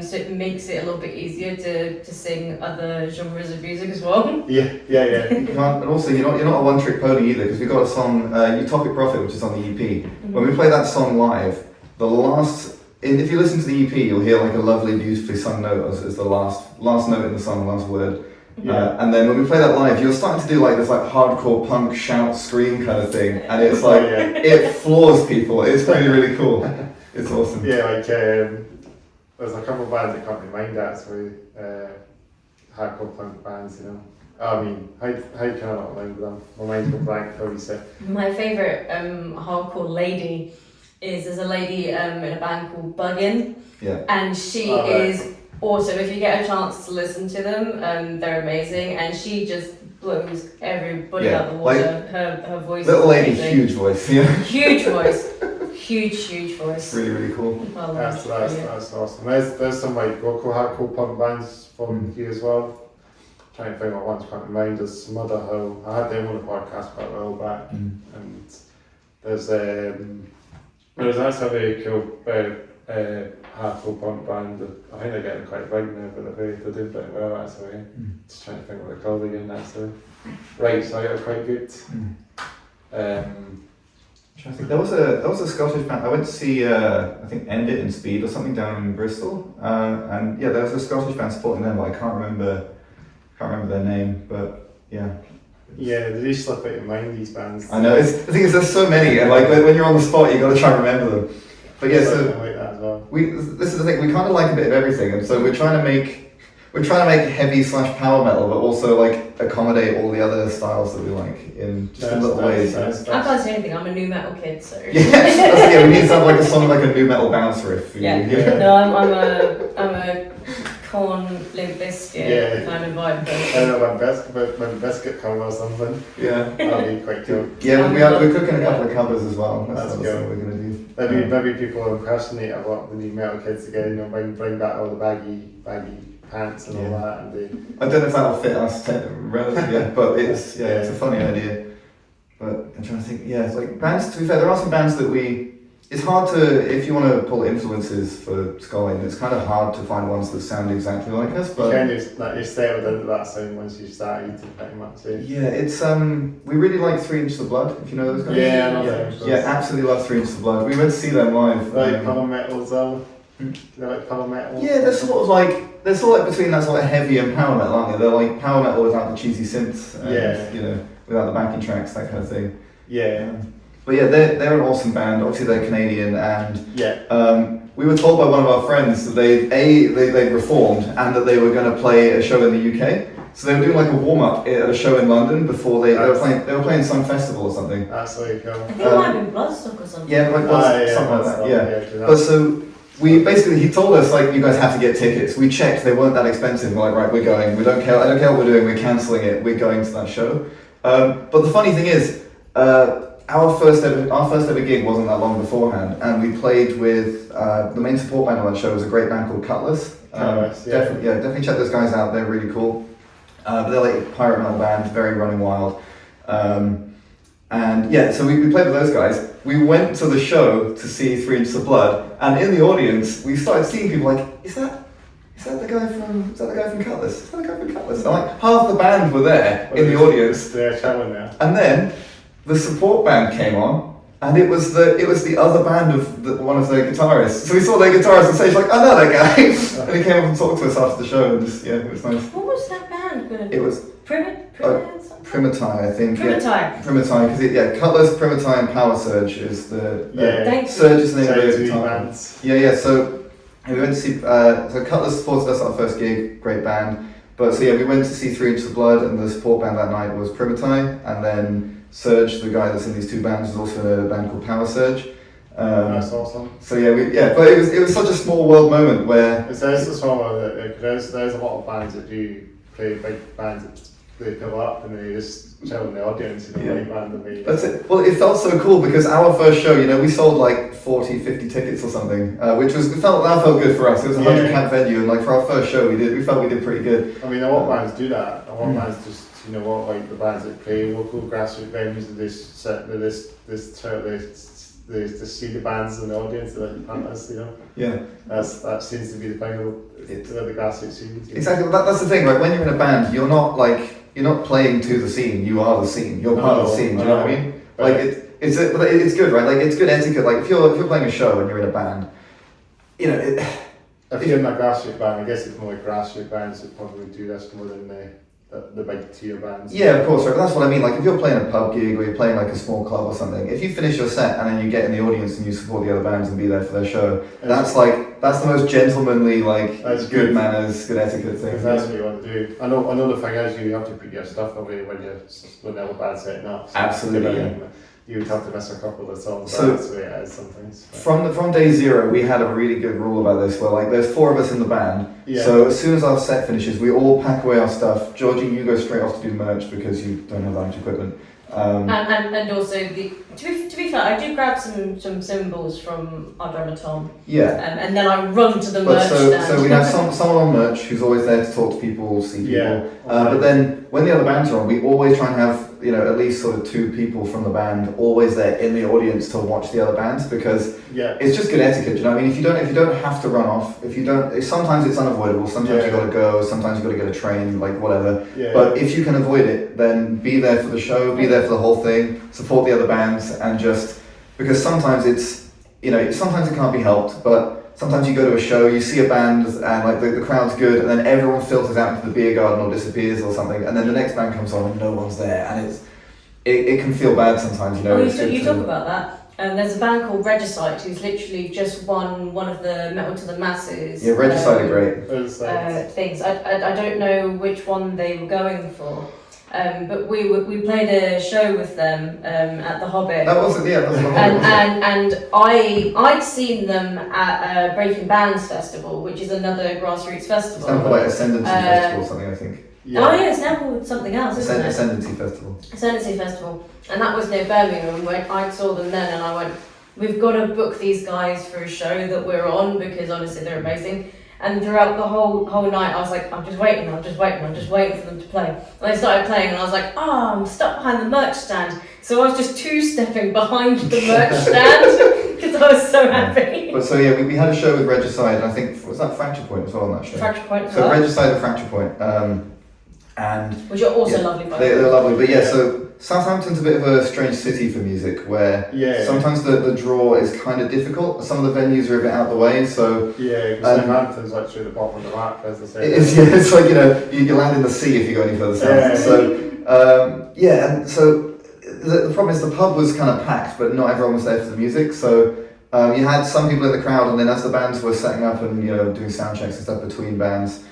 So it makes it a little bit easier to sing other genres of music as well. Yeah. And also, you're not a one-trick pony either, because we got a song, Utopic Prophet, which is on the EP. When we play that song live, if you listen to the EP, you'll hear like a lovely, beautifully sung note as the last note in the song, last word. And then when we play that live, you're starting to do like this like hardcore punk shout scream kind of thing, and it's like it floors people. It's really, really cool. It's awesome. Yeah, like there's a couple of bands that come to mind actually, hardcore punk bands, you know. I mean, how can I not mind them? My mind's go blank for a sec. My favourite hardcore lady there's a lady in a band called Buggin', and she is awesome. If you get a chance to listen to them, they're amazing, and she just blows everybody out the water. Like, her voice little is lady, amazing. huge voice. Huge voice. Huge voice. Really, really cool. Well, That's awesome. There's some like local hardcore punk bands from here as well. Trying to think what ones come to mind. There's Motherhill. I had them on the podcast quite a while back, and there's actually a very cool hardcore punk band. I think they're getting quite big now, but they're doing pretty well actually. Just trying to think what they're called again actually. Right, so they're quite good. There was a Scottish band. I went to see I think End It in Speed or something down in Bristol, and there was a Scottish band supporting them, but I can't remember their name. But yeah, they do slip out your mind, these bands. I know. The thing is, there's so many, and like when you're on the spot, you got to try and remember them. But I like that as well. This is the thing. We kind of like a bit of everything, and so we're trying to make heavy / power metal, but also like accommodate all the other styles that we like in just in little ways. I can't say anything. I'm a new metal kid, so we need to have like a song like a new metal bounce riff. No, I'm a Corn, Limp Bizkit kind of vibe. I don't know, when Biscuit cover or something. Yeah, that'd be quite cool. Yeah, we're cooking a couple of covers as well. That's good. what we're gonna do. Maybe people will impersonate a lot of the new metal kids again. You know, bring back all the baggy pants and all that. And I don't know if that'll fit us relatively, but it's a funny idea. But I'm trying to think. Yeah, it's like bands. To be fair, there are some bands that it's hard to, if you want to pull influences for Skullmaiden, it's kind of hard to find ones that sound exactly like us. But you're settled into that sound once you started to pretty much. Yeah, it's we really like 3 Inches of Blood, if you know those guys. Yeah, absolutely love 3 Inches of Blood. We went to see them live. Like power metal as well. They're like power metal. Yeah, they're sort of like between that sort of heavy and power metal, aren't they? They're like power metal without the cheesy synths. And, without the backing tracks, that kind of thing. Yeah. But yeah, they're an awesome band. Obviously, they're Canadian, and we were told by one of our friends that they reformed and that they were going to play a show in the UK. So they were doing like a warm up at a show in London before they were playing some festival or something. That's really cool. I think it might have been Bloodstock or something. Yeah, like something like that. Yeah. But so he told us like, you guys have to get tickets. We checked, they weren't that expensive. We're like, right, we're going. I don't care what we're doing. We're cancelling it. We're going to that show. But the funny thing is, our first ever gig wasn't that long beforehand, and we played with the main support band on that show was a great band called Cutlass. Definitely check those guys out. They're really cool. But they're like a pirate metal band, very Running Wild. So we played with those guys. We went to the show to see 3 Inches of Blood, and in the audience we started seeing people like, is that the guy from Cutlass? Is that the guy from Cutlass? And like half the band were there in the audience. They're chilling there. And then the support band came on, and it was the other band of one of their guitarists. So we saw their guitarist on stage, like, I know that guy, and he came up and talked to us after the show, and just it was nice. What was that band gonna do? It was Primitai, I think. Primitai. Primitai, because Cutlass, Primitai, and Power Surge is the Surge is the name of the guitar band. So we went to see. So Cutlass supported us at our first gig, great band. But we went to see 3 Inches of Blood, and the support band that night was Primitai, and then Surge, the guy that's in these two bands, was also in a band called Power Surge. That's awesome. So but it was such a small world moment where there's a lot of bands that do play big bands they come up and they just chill in the audience, you know, Yeah. like randomly. That's it. Well, it felt so cool because our first show, you know, we sold like 40, 50 tickets or something, which was that felt good for us. It was a 100 cap venue, and like for our first show, we felt we did pretty good. I mean, a lot of bands do that. A lot of bands just, you know what, like the bands that play local grassroots venues, they see the bands in the audience, they're like punters, you know. Yeah. That seems to be the final the grassroots scene. Exactly. That's the thing, right? When you're in a band, you're not playing to the scene. You are the scene. You're part of the scene. Do you know what I mean? Like it's good, right? Like it's good etiquette. Like if you're playing a show and you're in a band, you know. If you're in a grassroots band, I guess it's more like grassroots bands that probably do this more than the big tier bands. Yeah, of course, right. But that's what I mean. Like if you're playing a pub gig or you're playing like a small club or something, if you finish your set and then you get in the audience and you support the other bands and be there for their show, that's the most gentlemanly, like that's good manners, good etiquette thing. That's what you want to do. I know the thing is you have to put your stuff away when the other band's setting up. So absolutely. Yeah. You would have to miss a couple of songs. So that's the way it is sometimes. From day zero, we had a really good rule about this. Where like there's 4 of us in the band. Yeah. So as soon as our set finishes, we all pack away our stuff. Georgie, you go straight off to do merch because you don't have that much equipment. And also to be fair, I do grab some cymbals from our drummer Tom. Yeah. And then I run to the merch stand. So we have someone on merch who's always there to talk to people, see people. Yeah. But then when the other bands are on, we always try and have at least sort of 2 people from the band always there in the audience to watch the other bands because it's just good etiquette. You know what I mean? If you don't have to run off, sometimes it's unavoidable. Sometimes you got to go. Sometimes you got to get a train, like whatever. Yeah. But if you can avoid it, then be there for the show, be there for the whole thing, support the other bands, and just because sometimes sometimes it can't be helped, but. Sometimes you go to a show, you see a band, and like the crowd's good, and then everyone filters out into the beer garden or disappears or something, and then the next band comes on and no one's there, and it can feel bad sometimes, you know. You talk about that. There's a band called Regicide who's literally just won one of the Metal to the Masses. Yeah, Regicide are great. Things. I don't know which one they were going for. But we played a show with them at the Hobbit. That wasn't that's the and I'd seen them at Breaking Bands Festival, which is another grassroots festival. It's now called like Ascendancy Festival or something, I think. Yeah. Oh yeah, it's now called something else, isn't it? Ascendancy Festival. Ascendancy Festival, and that was near Birmingham. When I saw them then, and I went, "We've got to book these guys for a show that we're on because honestly they're amazing." And throughout the whole night, I was like, I'm just waiting for them to play. And they started playing, and I was like, I'm stuck behind the merch stand. So I was just 2-stepping behind the merch stand because I was so happy. But so yeah, we had a show with Regicide, and I think was that Fracture Point as well on that show. Fracture Point. So Regicide and Fracture Point, and which are also lovely. By they're lovely, but yeah. So Southampton's a bit of a strange city for music, where sometimes the draw is kind of difficult. Some of the venues are a bit out of the way, so Southampton's like through the bottom of the map, as they say. It is, yeah. It's like you land in the sea if you go any further south. And so the problem is the pub was kind of packed, but not everyone was there for the music. So you had some people in the crowd, and then as the bands were setting up and doing sound checks and stuff between bands,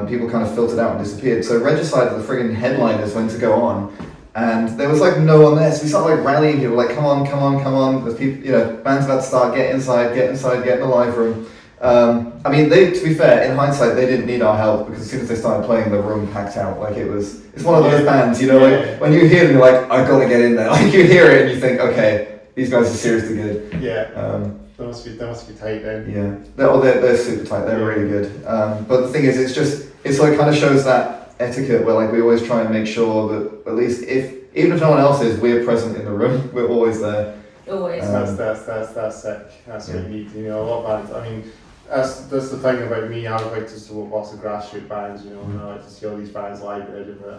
people kind of filtered out and disappeared. So Regicide, the friggin' headliners, went to go on. And there was like no one there, so we started like rallying people, like come on. There's people, bands about to start, get inside, get in the live room. I mean, to be fair, in hindsight, they didn't need our help because as soon as they started playing, the room packed out. Like it's one of those bands, like when you hear them, you're like, I've got to get in there. Like you hear it and you think, okay, these guys are seriously good. Yeah. They must be tight then. Yeah. They're super tight. They're really good. But the thing is, it's like kind of shows that etiquette where like we always try and make sure that at least even if no one else is, we're present in the room. We're always there. Always. That's sick. That's what you need. A lot of bands. I mean, that's the thing about me. I would like to support lots of grassroots bands. And I like to see all these bands live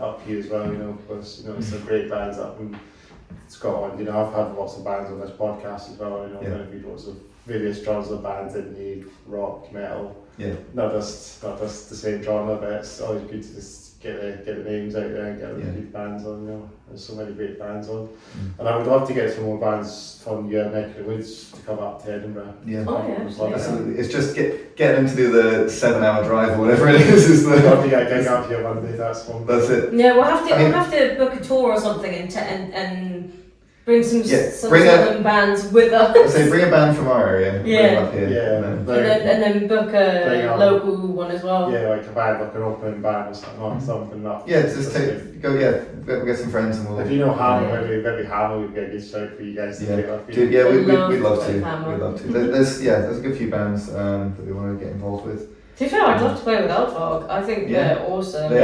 up here as well. Because some great bands up in Scotland. I've had lots of bands on this podcast as well. I've interviewed lots of various genres of bands, indie, rock, metal. Yeah. Not just the same genre, but it's always good to just get the names out there and get the good bands on. There's so many great bands on, and I would love to get some more bands from your neck of the woods to come up to Edinburgh. Yeah, absolutely. It's just get them to do the 7-hour drive or whatever it is. I'll have to get a gig up here one day. That's one. That's it. Yeah, we'll have to book a tour or something and bring some southern bands with us. I say bring a band from our area. Bring them up here. Yeah. And then, And then book a local one as well. Yeah, like a band, like an opening band or something, or something not. yeah, just we'll get some friends and we'll. If you know Hammer, maybe Hammer would be a good shout for you guys to get up. Dude, yeah, we'd love to. Hammer. We'd love to. There's a good few bands that we want to get involved with. To be fair, I'd love to play with Outtakes. I think they're awesome. They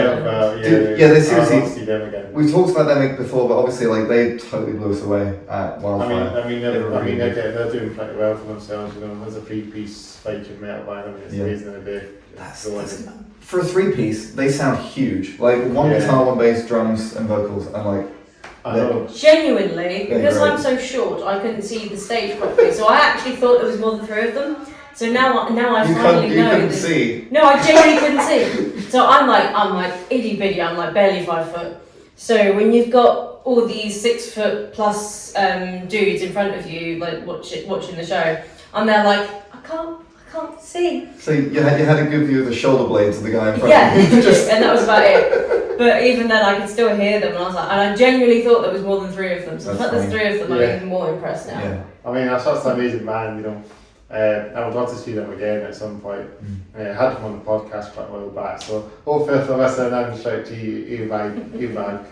seriously. I want to see them again. We've talked about them before, but obviously, like they totally blew us away at Wildfire. They're doing pretty well for themselves. You know, there's a 3-piece Viking metal band. I mean, it's amazing that they. For a 3-piece, they sound huge. Like one guitar, one bass, drums, and vocals, and like. I know. Genuinely, because I'm so short, I couldn't see the stage properly. So I actually thought there was more than 3 of them. So now I finally know. You couldn't see. No, I genuinely couldn't see. So I'm like itty bitty. I'm like barely 5 foot. So when you've got all these 6 foot plus dudes in front of you, like watching the show, I'm there like I can't see. So you had a good view of the shoulder blades of the guy in front of you. Yeah, literally, and that was about it. But even then, I could still hear them, and I was like, and I genuinely thought there was more than 3 of them. So the fact there's 3 of them, I'm even more impressed now. Yeah. I mean, that's such an amazing band, you know. I would love to see them again at some point. I had them on the podcast quite a while back, so hopefully if I listen and shout to you, like your metal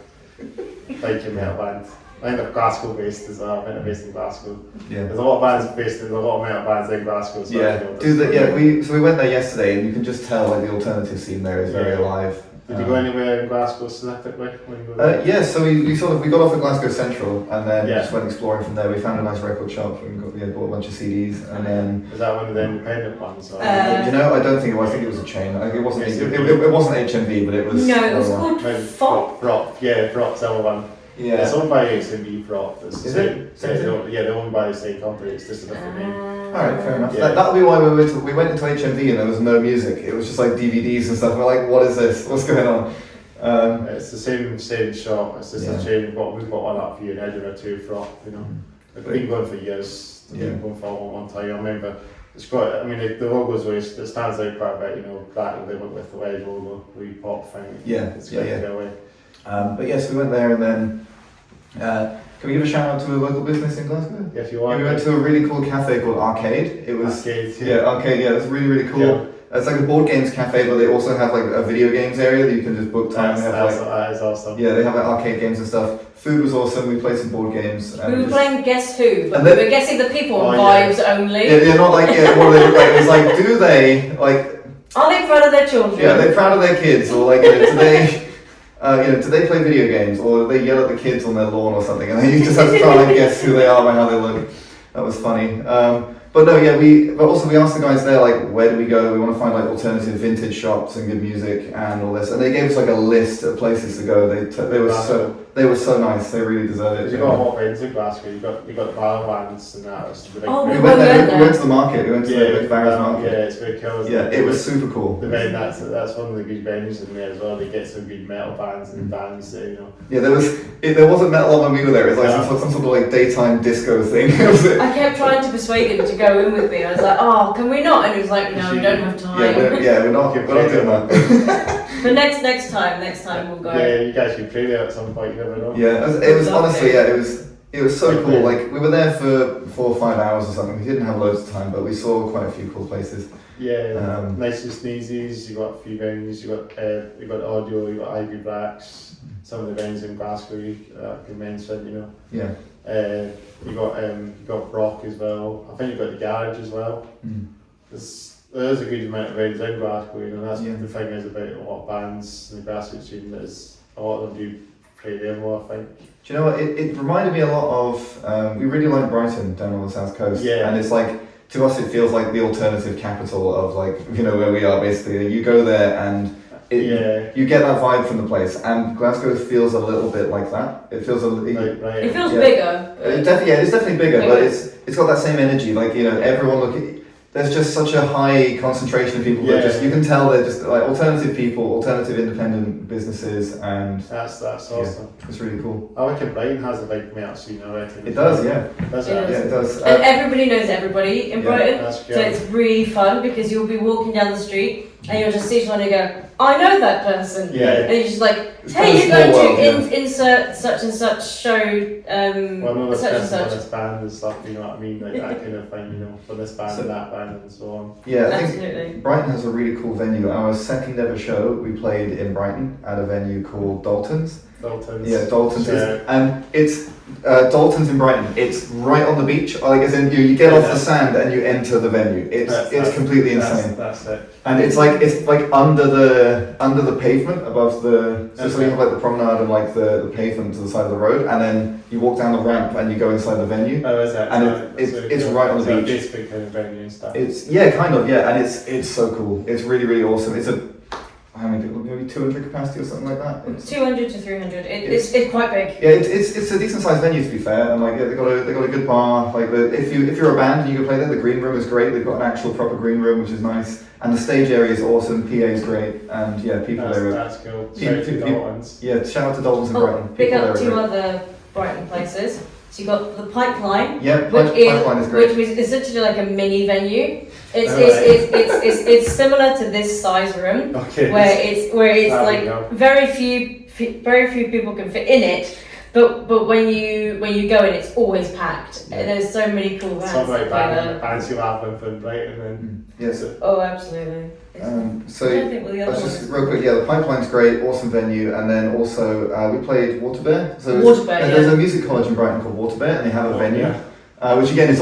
band. I think they're Glasgow based as well. I think they're based in Glasgow. Yeah. There's a lot of bands based in a lot of metal bands in Glasgow. So we went there yesterday, and you can just tell like the alternative scene there is very alive. Did you go anywhere in Glasgow specifically when you were there? Yeah, so we got off at Glasgow Central and then just went exploring from there. We found a nice record shop and bought a bunch of CDs and then. Was that one of the independent ones? Or? I don't think it was. I think it was a chain. It wasn't. It wasn't HMV, but it was. No, it was called Fop. Rock. Yeah, Rock's the other one. Yeah. It's owned by HMV Rock. Is it? They're owned by the same company. It's just a different name. Alright, fair enough. Yeah. That'll be why we went into HMV and there was no music. It was just like DVDs and stuff. We're like, what is this? What's going on? It's the same shop. It's just a chain. We've got one up for you in Edinburgh too, for Rock. You know, they've been going for years. They've been going for a long time. I remember it's got. I mean, the logo's it stands out quite a bit. You know, that they went with the wedge logo, the pop thing. It's great to go away. But yes, we went there and then. Can we give a shout out to a local business in Glasgow? Yeah, if you want. We went to a really cool cafe called Arcade. It was Arcade. Arcade. Yeah, it's really cool. Yeah. It's like a board games cafe, but they also have like a video games area that you can just book time. That is awesome. Yeah, they have like arcade games and stuff. Food was awesome. We played some board games. We were playing Guess Who, but we were guessing the people on vibes only. Yeah, not like what are they like? It was like, do they like? Are they proud of their children? Yeah, they're proud of their kids, or like do they? Do they play video games, or do they yell at the kids on their lawn or something? And then you just have to try and guess who they are by how they look. That was funny. But we asked the guys there, like, where do we go? We want to find like alternative vintage shops and good music and all this. And they gave us like a list of places to go. They were so nice. They really deserved it. You got hot bands in Glasgow. You got the bar bands and that. We went there. We went to the market. We went to the Barrows Market. Yeah, it's very cool. Yeah, it was super cool. The venue, that's one of the good venues in there as well. They get some good metal bands and bands, you know. Yeah, there wasn't metal on when we were there. It was like some sort of like daytime disco thing. I kept trying to persuade him to go in with me. I was like, oh, can we not? And he was like, no, we don't have time. We're not doing that. But next time we'll go. Yeah, you guys should play there at some point. You never know. Yeah, it was honestly, it was so cool. Like we were there for 4 or 5 hours or something. We didn't have loads of time, but we saw quite a few cool places. Yeah, nice and sneezies. You got a few venues. You got audio. You got Ivy Blacks. Some of the venues in Glasgow you can mention. You know. Yeah. You got Rock as well. I think you got the Garage as well. There's a good amount of venues in Glasgow. You know, that's the thing is about a lot of bands in the grassroots scene. That is a lot of them do play there more. I think. Do you know what? It reminded me a lot of. We really like Brighton down on the south coast. Yeah. And it's like. To us, it feels like the alternative capital of like where we are. Basically, you go there and you get that vibe from the place. And Glasgow feels a little bit like that. It feels It feels bigger. It's definitely bigger, but it's got that same energy. Like everyone there's just such a high concentration of people that just, you can tell they're just like alternative people, alternative independent businesses, and That's awesome. it's really cool. I reckon Brighton has a big meetup scene already. It does, yeah. Does It it? Yeah, it does. And everybody knows everybody in Yeah, Brighton, That's so good. it's really fun because you'll be walking down the street and you'll just see someone and go, I know that person. Yeah. And you're just like, It's hey, kind of you're going small to world, insert such and such show, Well, I know this such and person on such. this band and stuff, you know what I mean? Like that kind of thing, you know, for this band and that band and so on. Yeah, I think Absolutely. Brighton has a really cool venue. Our second ever show, we played in Brighton at a venue called Dalton's. Dalton's. Yeah, Dalton's. Yeah. And it's Dalton's in Brighton. It's right on the beach. Like, as in, you get off the sand and you enter the venue. It's completely insane. That's it. And it's like under the pavement above the. So you have like the promenade and like the pavement to the side of the road, and then you walk down the ramp and you go inside the venue. Oh, is it? And it's right on the beach. It's a big kind of venue and stuff. It's kind of, and it's so cool. It's really, really awesome. It's how many people? Maybe 200 capacity or something like that. 200 to 300. It's quite big. Yeah, it's a decent sized venue to be fair, and like they got a good bar. Like if you're a band and you can play there, the green room is great. They've got an actual proper green room, which is nice, and the stage area is awesome. PA is great, and people there. That's cool. People- Shout to Dalton's. Yeah, shout out to Dalton's in Brighton. Pick People up there are two great. other Brighton places. So you've got the Pipeline, Yeah, Pipeline is great. which is essentially like a mini venue. It's Alright. it's similar to this size room, Okay. where it's There we like go. very few people can fit in it. But when you go in, it's always packed. Yeah. There's so many cool bands. Something like that play that. there. Bands you have with in Brighton and Yes. Oh, absolutely. So I don't think what the other That's one just is. real quick. Yeah, the Pipeline's great, awesome venue, and then also we played Waterbear. So Waterbear, there's yeah. a music college in Brighton called Waterbear, and they have a venue, Yeah. which again is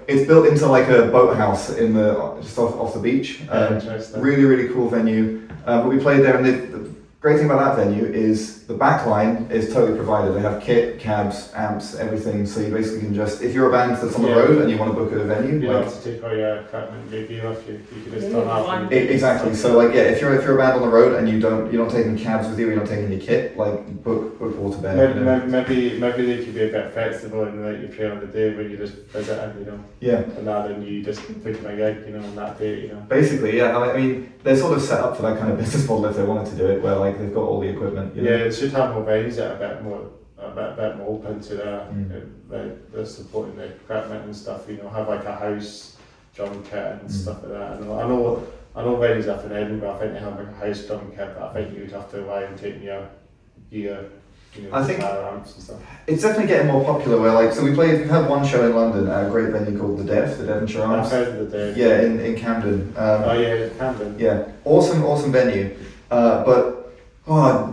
it's built into like a boathouse in the just off the beach. Interesting. Really, really cool venue. But we played there, and the great thing about that venue is the back line is totally provided. They have kit, cabs, amps, everything. So you basically can just, if you're a band that's on the Yeah. road and you want to book at a venue, You like don't have to take all your equipment, your gear off you. You can just Yeah, turn up. fine. and- exactly. So like if you're a band on the road and you're not taking cabs with you, you're not taking your kit, like book Waterbear. you know. Maybe they could be a bit flexible and let you play on the day when you just visit and Yeah. and that, and you just pick a gig, on that day, Basically, yeah. I mean, they're sort of set up for that kind of business model if they wanted to do it, where like they've got all the equipment. You know? Yeah, it should have more venues that are a bit more open to the supporting the equipment and stuff. Have like a house drum kit and stuff like that. I know venues up in Edinburgh. I think they have like a house drum kit, but I think you'd have to rely on taking your gear, I think- guitar amps and stuff. It's definitely getting more popular. Where like, so we've had one show in London at a great venue called the Devonshire I've Arms. heard of the day. Yeah, in Camden. Oh yeah, Camden. Yeah, awesome venue. But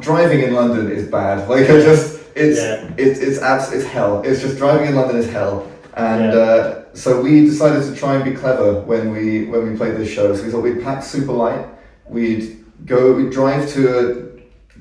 driving in London is bad. Like it's hell. It's just driving in London is hell. And so we decided to try and be clever when we played this show. So we thought we'd pack super light. We'd drive to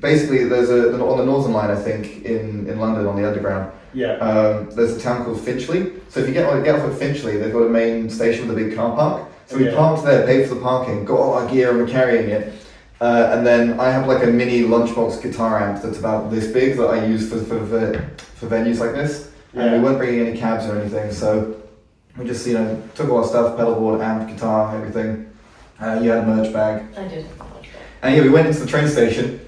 basically there's on the Northern Line, I think, in London on the Underground. Yeah. There's a town called Finchley. So if you get off at Finchley, they've got a main station with a big car park. So we parked there, paid for the parking, got all our gear and we're carrying it. And then I have like a mini lunchbox guitar amp that's about this big that I use for venues like this. And we weren't bringing any cabs or anything, so we just took all our stuff, pedal board, amp, guitar, everything. You had a merch bag. I did. And we went into the train station.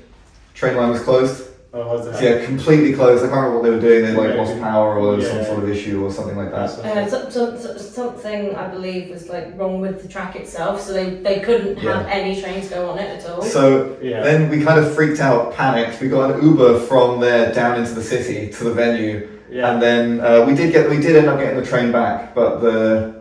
Train line was closed. Oh, was it? So, yeah, completely closed. I can't remember what they were doing. They Yeah. lost power or there was some Yeah. sort of issue or something like that. Something I believe was wrong with the track itself, so they couldn't have any trains go on it at all. So then we kind of freaked out, panicked. We got an Uber from there down into the city to the venue, and then we did end up getting the train back, but the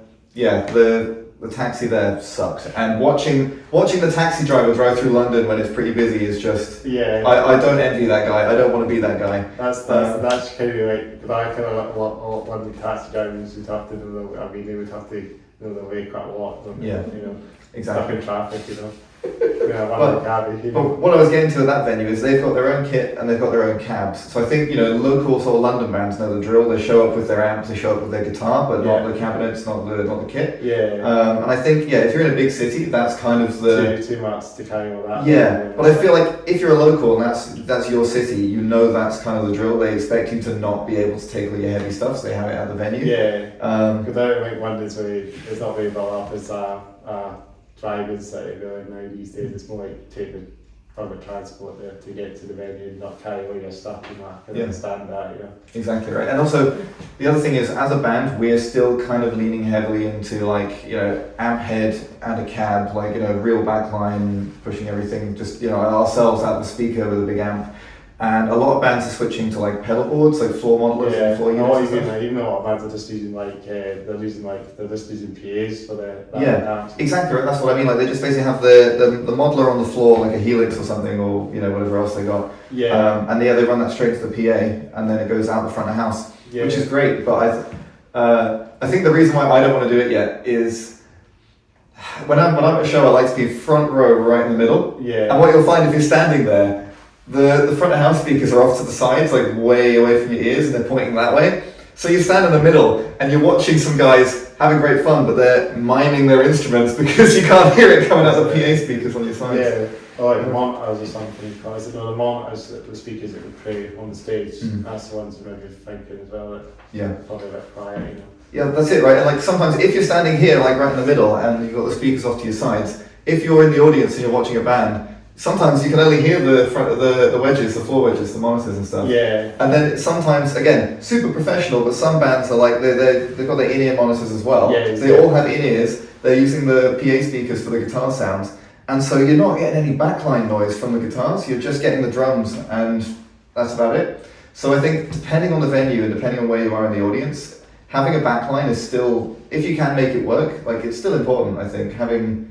taxi there sucked. And watching the taxi driver drive through London when it's pretty busy is just I don't envy that guy. I don't want to be that guy. That's kind of like, because I kind of like one of the taxi drivers would have to know they would have to know the way quite a lot, don't they? Yeah. Exactly. Stuck in traffic, Yeah, Well, cabby, you But know. what I was getting to at that venue is they've got their own kit and they've got their own cabs. So I think, local sort of London bands know the drill. They show up with their amps, they show up with their guitar, but not the cabinets, not the kit. Yeah. And I think, if you're in a big city, that's kind of the... Too much to carry all that. Yeah, but I feel like if you're a local and that's your city, that's kind of the drill. They expect you to not be able to take all your heavy stuff, so they have it at the venue. Yeah. Because I don't think London's it's not very built up as a driving city really now these days. It's more like taking public transport there to get to the venue and not carry all your stuff and that. I can understand that, Exactly right. And also, the other thing is, as a band, we're still kind of leaning heavily into amp head and a cab, real backline, pushing everything, just, ourselves out the speaker with a big amp. And a lot of bands are switching to pedal boards, floor modelers and floor units. Even a lot of bands are just using they're just using PAs for their amps. Exactly right. That's what I mean. They just basically have the modeler on the floor, like a Helix or something, or whatever else they got. Yeah. And they run that straight to the PA, and then it goes out the front of house, which is great. But I think the reason why I don't want to do it yet is when I'm at a show, I like to be front row, right in the middle. Yeah. And what you'll find if you're standing there, the front of house speakers are off to the sides, way away from your ears, and they're pointing that way. So you stand in the middle and you're watching some guys having great fun, but they're miming their instruments because you can't hear it coming out of the PA speakers on your sides. Yeah, or the monitors or something. The monitors, the speakers that would play on the stage, that's the ones that maybe thinking as well. Probably a bit quiet, Yeah, that's it, right? And sometimes if you're standing here, right in the middle, and you've got the speakers off to your sides, if you're in the audience and you're watching a band, sometimes you can only hear the front of the wedges, the floor wedges, the monitors and stuff. Yeah. And then sometimes, again, super professional, but some bands are they've got their in-ear monitors as well. Yeah, so they all have in-ears. They're using the PA speakers for the guitar sounds. And so you're not getting any backline noise from the guitars, you're just getting the drums, and that's about it. So I think depending on the venue and depending on where you are in the audience, having a backline is still, if you can make it work, it's still important, I think, having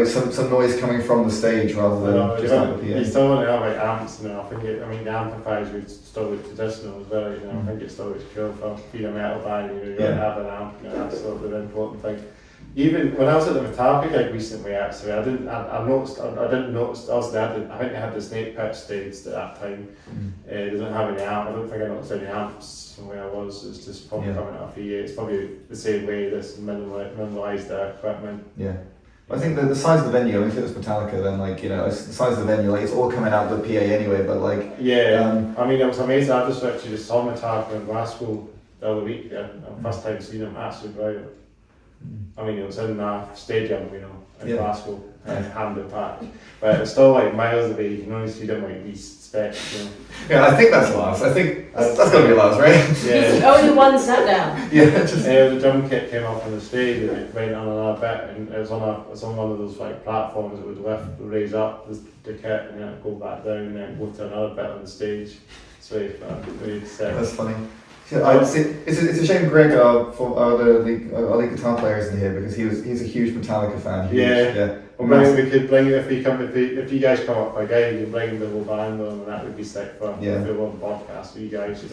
some noise coming from the stage rather than just out the PA. You still want to have amps now. The amplifiers would still look traditional as well. I think it still looks cool for being a metal band. You don't have an amp. That's sort of the important thing. Even when I was at the Metallica gig recently, actually, I didn't notice. Obviously, I think they had the snake pit staged at that time. They didn't have any amp. I don't think I noticed any amps from where I was. It's just probably coming out of it's probably the same way. This minimalised equipment. Yeah. I think the size of the venue, if it was Metallica, then the size of the venue, it's all coming out of the PA anyway, but it was amazing. I just actually just saw Metallica in Glasgow the other week, first time seeing them, absolutely brilliant. It was in a stadium, in Glasgow, Hampden Park, but it's still miles away. You can only see them these specs, Yeah, I think that's Lars. I think that's got to be Lars, right? Yeah. He's the only one sat down. The drum kit came off on the stage and it went on another bit, and it was on one of those platforms that would raise up the kit and then go back down and then go to another bit on the stage. It's very fun, really sick. That's funny. Yeah, it's a shame Greg, our lead guitar player, isn't here because he's a huge Metallica fan. Well, we could bring if you guys come up for a guy, you can bring the whole band on, and that would be sick for one podcast for you guys.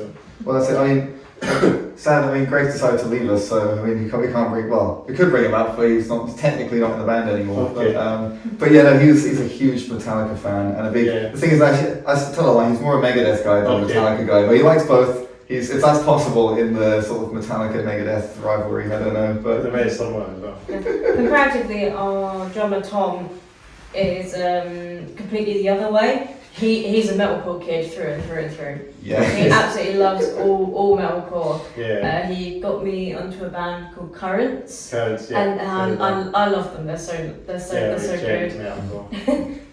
Well, that's it. Sad. Greg decided to leave us, so we can't bring. Well, we could bring him up, but he's technically not in the band anymore. Okay. He's a huge Metallica fan and a big. The thing is, actually, I tell a lie, he's more a Megadeth guy than a Metallica guy, but he likes both. If that's possible in the sort of Metallica Megadeth rivalry, I don't know, but they're very similar as well. Comparatively, our drummer Tom is completely the other way. He's a metalcore kid through and through and through. Yeah. He absolutely loves all metalcore. Yeah. He got me onto a band called Currents. Currents, yeah. And I love them. They're so good.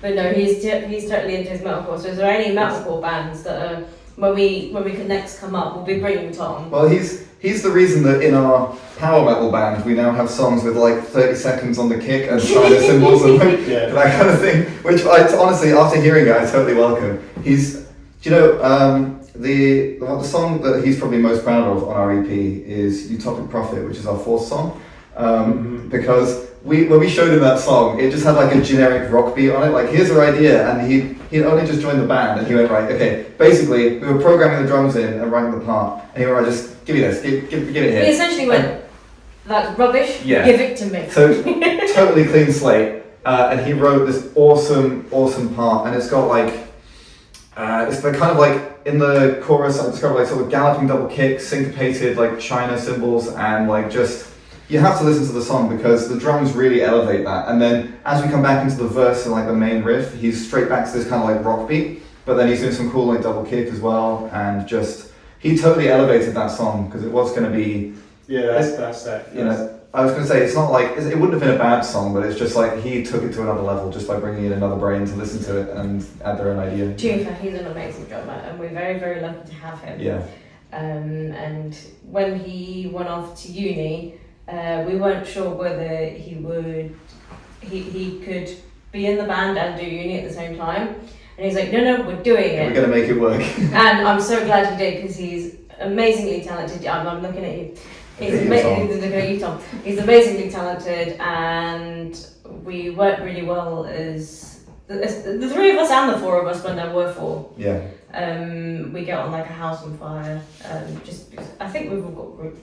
But no, he's totally into his metalcore. So is there any metalcore bands that are when we can next come up, we'll be bringing Tom. Well, he's the reason that in our power metal band we now have songs with 30 seconds on the kick and China cymbals and that kind of thing. Which I honestly, after hearing it, I totally welcome. The song that he's probably most proud of on our EP is Utopic Prophet, which is our fourth song. Because when we showed him that song, it just had a generic rock beat on it. Here's our idea, and he'd only just joined the band, and he went, right, okay. Basically, we were programming the drums in and writing the part, and he went, right, just give me this, give it here. He essentially went, that's rubbish, give it to me. So totally clean slate. and he wrote this awesome part, and it's got like, it's the kind of like, in the chorus, I describe like sort of galloping double kick, syncopated like China cymbals, and like just, you have to listen to the song because the drums really elevate that. And then as we come back into the verse and like the main riff, he's straight back to this kind of like rock beat, but then he's doing some cool like double kick as well, and just, he totally elevated that song because it was going to be, that's it. you know, I was going to say, it's not like, it wouldn't have been a bad song, but it's just like he took it to another level just by bringing in another brain to listen to it and add their own idea. To be fair, he's an amazing drummer, and we're very, very lucky to have him. Yeah. And when he went off to uni, we weren't sure whether he could be in the band and do uni at the same time. And he's like, no, we're doing it. We're going to make it work. And I'm so glad he did, because he's amazingly talented. I'm looking at you. He's amazingly talented, and we worked really well as the three of us and the four of us when there were four. Yeah. We get on like a house on fire. Just because I think we've all got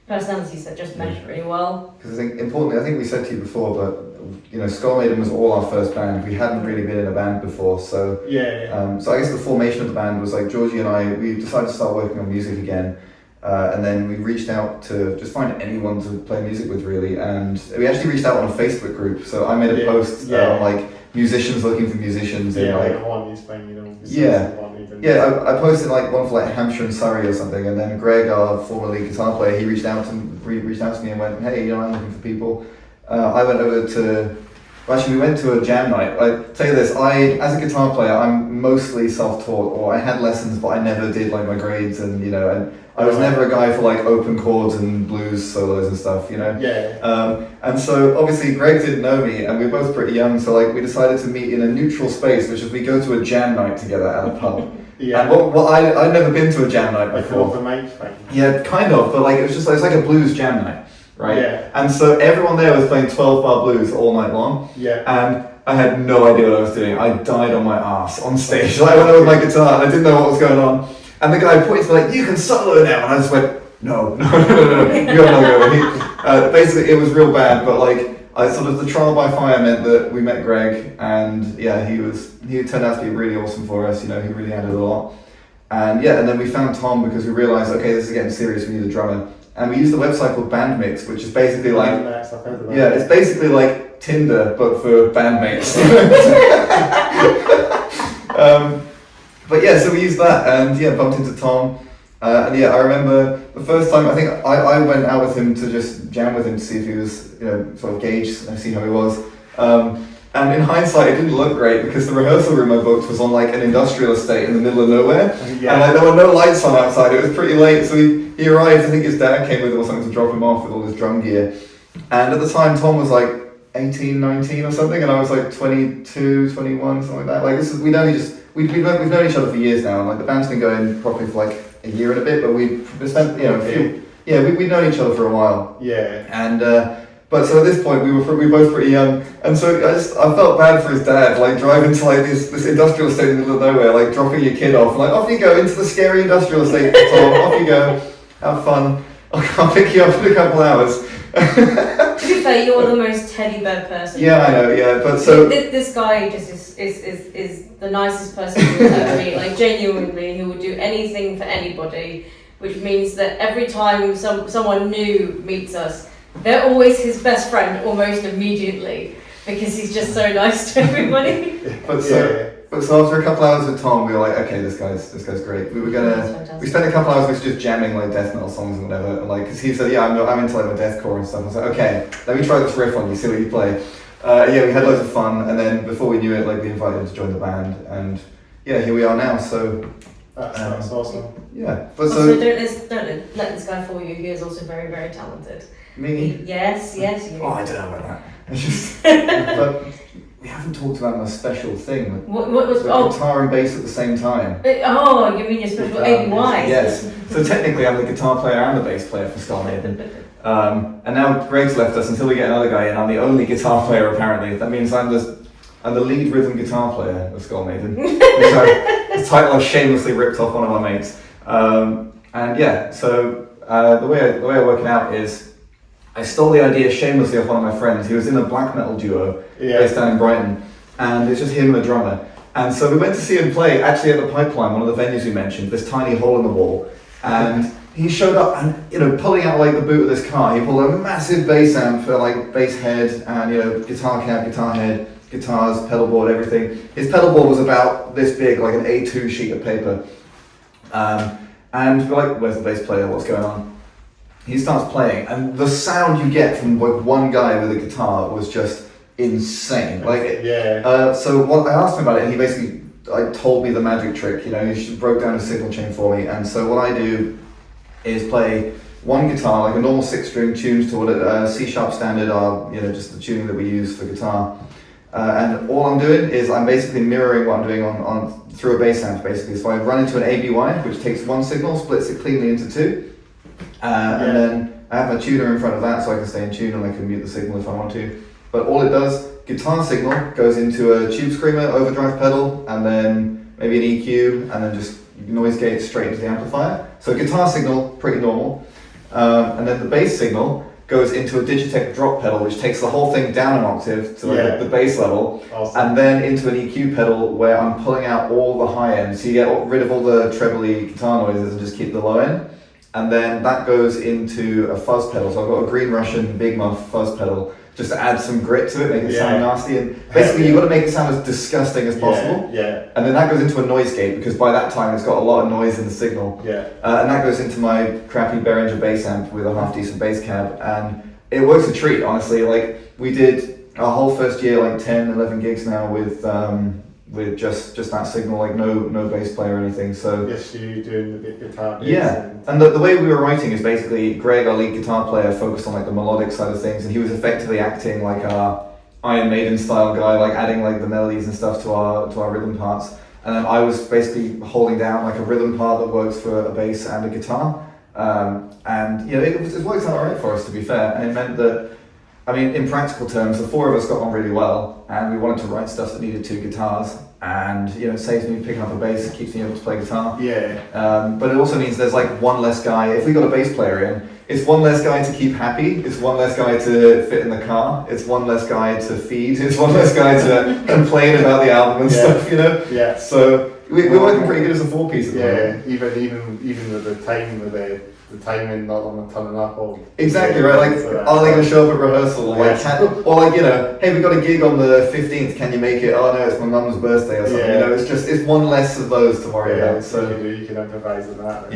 personalities that just mesh really well. Because I think importantly, I think we said to you before, but you know, Skullmaiden was all our first band. We hadn't really been in a band before, so so I guess the formation of the band was like Georgie and I. We decided to start working on music again. And then we reached out to just find anyone to play music with, really. And we actually reached out on a Facebook group. So I made a post on like musicians looking for musicians. I posted like one for like Hampshire and Surrey or something. And then Greg, our former lead guitar player, he reached out to me and went, hey, you know, I'm looking for people. I went over to, well, actually we went to a jam night. I tell you this, as a guitar player, I'm mostly self-taught, or I had lessons, but I never did like my grades, and you know, and I was never a guy for like open chords and blues solos and stuff, you know? And so obviously Greg didn't know me, and we were both pretty young, so like we decided to meet in a neutral space, which is we go to a jam night together at a pub. And I'd never been to a jam night before. Yeah, kind of, but like it was just like, it's like a blues jam night, right? Yeah. And so everyone there was playing 12-bar blues all night long. Yeah. And I had no idea what I was doing. I died on my ass on stage. Like I went over with my guitar and I didn't know what was going on. And the guy pointed to me like, you can solo now, and I just went, no, you got another go. Basically, it was real bad, but like, the trial by fire meant that we met Greg, and yeah, he turned out to be really awesome for us. You know, he really added a lot. And yeah, and then we found Tom because we realized, okay, this is getting serious. We need a drummer, and we used a website called Bandmix, which is basically like, it's basically like Tinder but for bandmates. But yeah, so we used that, and yeah, bumped into Tom, and yeah, I remember the first time, I think I went out with him to just jam with him to see if he was, you know, sort of gauge and see how he was, and in hindsight it didn't look great because the rehearsal room I booked was on like an industrial estate in the middle of nowhere, and like there were no lights on outside, it was pretty late, so he arrived, I think his dad came with him or something to drop him off with all his drum gear, and at the time Tom was like 18, 19 or something, and I was like 22, 21, something like that, like we've known each other for years now, and like the band's been going properly for like a year and a bit, but we've spent, you know, we've known each other for a while. Yeah. And but so at this point we were both pretty young, and so I felt bad for his dad, like driving to like this industrial estate in the middle of nowhere, like dropping your kid off, like off you go into the scary industrial estate, Tom, off you go, have fun. I'll pick you up in a couple hours. To be fair, you're the most teddy bear person. Yeah, I know. Yeah, but so this guy just is the nicest person you'll ever meet. Like genuinely, he will do anything for anybody, which means that every time someone new meets us, they're always his best friend almost immediately because he's just so nice to everybody. But so after a couple hours with Tom, we were like, okay, this guy's great. We spent a couple hours just jamming like death metal songs and whatever, and like, because he said, yeah, I'm into like my deathcore and stuff. I was like, okay, let me try this riff on you, see what you play. Yeah, we had loads of fun, and then before we knew it, like we invited him to join the band, and yeah, here we are now. So that's awesome. Yeah, but also, don't let this guy fool you. He is also very, very talented. Me? Yes. Oh, I don't know about that. It's just, but we haven't talked about my special thing. What was guitar and bass at the same time. You mean your special ABY? Yes. So technically, I'm the guitar player and the bass player for Skullmaiden. And now Greg's left us until we get another guy in. I'm the only guitar player apparently. That means I'm the lead rhythm guitar player of Skullmaiden. The title I shamelessly ripped off one of my mates. And yeah, so the way I work it out is I stole the idea shamelessly off one of my friends. He was in a black metal duo based down in Brighton, and it's just him and a drummer. And so we went to see him play, actually at the Pipeline, one of the venues we mentioned, this tiny hole in the wall. And he showed up and, pulling out like the boot of this car, he pulled a massive bass amp for like bass head and, guitar cab, guitar head, guitars, pedal board, everything. His pedal board was about this big, like an A2 sheet of paper. And we're like, where's the bass player, what's going on? He starts playing, and the sound you get from like one guy with a guitar was just insane. So what I asked him about it, and he basically told me the magic trick. He broke down a signal chain for me. And so what I do is play one guitar, like a normal 6-string tuned to what a C# standard are, just the tuning that we use for guitar. And all I'm doing is I'm basically mirroring what I'm doing on through a bass amp, basically. So I run into an ABY, which takes one signal, splits it cleanly into two. And then I have my tuner in front of that so I can stay in tune and I can mute the signal if I want to. But all it does, guitar signal goes into a tube screamer, overdrive pedal, and then maybe an EQ, and then just noise gate straight into the amplifier. So guitar signal, pretty normal. And then the bass signal goes into a Digitech drop pedal, which takes the whole thing down an octave to the bass level, and then into an EQ pedal where I'm pulling out all the high end. So you get rid of all the trebly guitar noises and just keep the low end. And then that goes into a fuzz pedal. So I've got a Green Russian Big Muff fuzz pedal just to add some grit to it, make it sound nasty. And basically you've got to make it sound as disgusting as possible. And then that goes into a noise gate because by that time it's got a lot of noise in the signal. And that goes into my crappy Behringer bass amp with a half decent bass cab. And it works a treat, honestly. Like we did our whole first year, like 10, 11 gigs now with just that signal, like no bass player or anything. So yes, you doing the guitar bass. And the way we were writing is basically Greg, our lead guitar player, focused on like the melodic side of things, and he was effectively acting like our Iron Maiden style guy, like adding like the melodies and stuff to our rhythm parts. And then I was basically holding down like a rhythm part that works for a bass and a guitar. It worked out alright for us, to be fair, and it meant that, in practical terms, the four of us got on really well, and we wanted to write stuff that needed two guitars, and it saves me picking up a bass, it keeps me able to play guitar. But it also means there's like one less guy. If we got a bass player in, it's one less guy to keep happy, it's one less guy to fit in the car, it's one less guy to feed, it's one less guy to complain about the album and stuff, So we're working pretty good as a four-piece at the moment. Even with the time with the timing not on turning up or exactly right. Like, are they going to show up at rehearsal? Hey, we got a gig on the 15th. Can you make it? Oh no, it's my mum's birthday or something. It's one less of those to worry about. So you can improvise on that.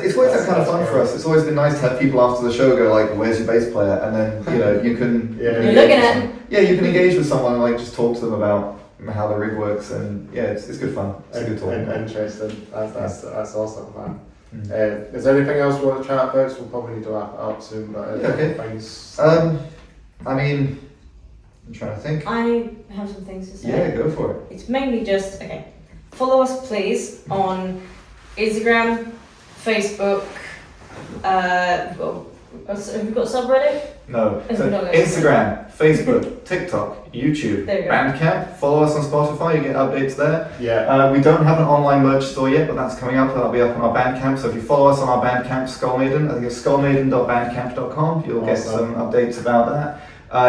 It's worked out kind of fun for us. It's always been nice to have people after the show go like, "Where's your bass player?" And then you can you're looking at him. You can engage with someone and like just talk to them about how the rig works, and it's good fun. It's a good talk. Interesting. That's awesome, man. Is there anything else we want to chat about? So we'll probably need to wrap it up soon. But things. I'm trying to think. I have some things to say. Yeah, go for it. It's mainly just follow us please on Instagram, Facebook. Have we got subreddit? No. So Instagram, Facebook, TikTok, YouTube, Bandcamp. Follow us on Spotify, you get updates there. We don't have an online merch store yet, but that's coming up. That'll be up on our Bandcamp. So if you follow us on our Bandcamp, Skullmaiden, I think it's skullmaiden.bandcamp.com. You'll get some updates about that.